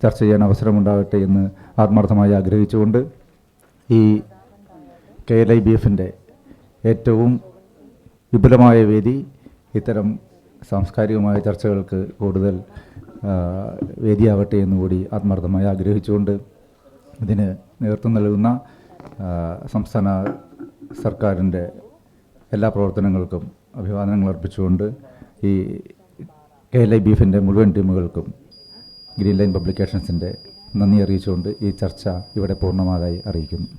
ചർച്ച ചെയ്യാൻ അവസരമുണ്ടാകട്ടെ എന്ന് ആത്മാർത്ഥമായി ആഗ്രഹിച്ചുകൊണ്ട് ഈ KLIBF-ൻ്റെ ഏറ്റവും വിപുലമായ വേദി ഇത്തരം സാംസ്കാരികമായ ചർച്ചകൾക്ക് കൂടുതൽ വേദിയാവട്ടെ എന്നുകൂടി ആത്മാർത്ഥമായി ആഗ്രഹിച്ചുകൊണ്ട് ഇതിന് നേതൃത്വം നൽകുന്ന സംസ്ഥാന സർക്കാരിൻ്റെ എല്ലാ പ്രവർത്തനങ്ങൾക്കും അഭിവാദനങ്ങൾ അർപ്പിച്ചുകൊണ്ട് ഈ KLIBF-ൻ്റെ മുഴുവൻ ടീമുകൾക്കും ഗ്രീൻ ലൈൻ പബ്ലിക്കേഷൻസിൻ്റെ നന്ദി അറിയിച്ചുകൊണ്ട് ഈ ചർച്ച ഇവിടെ പൂർണ്ണമാതായി അറിയിക്കുന്നു.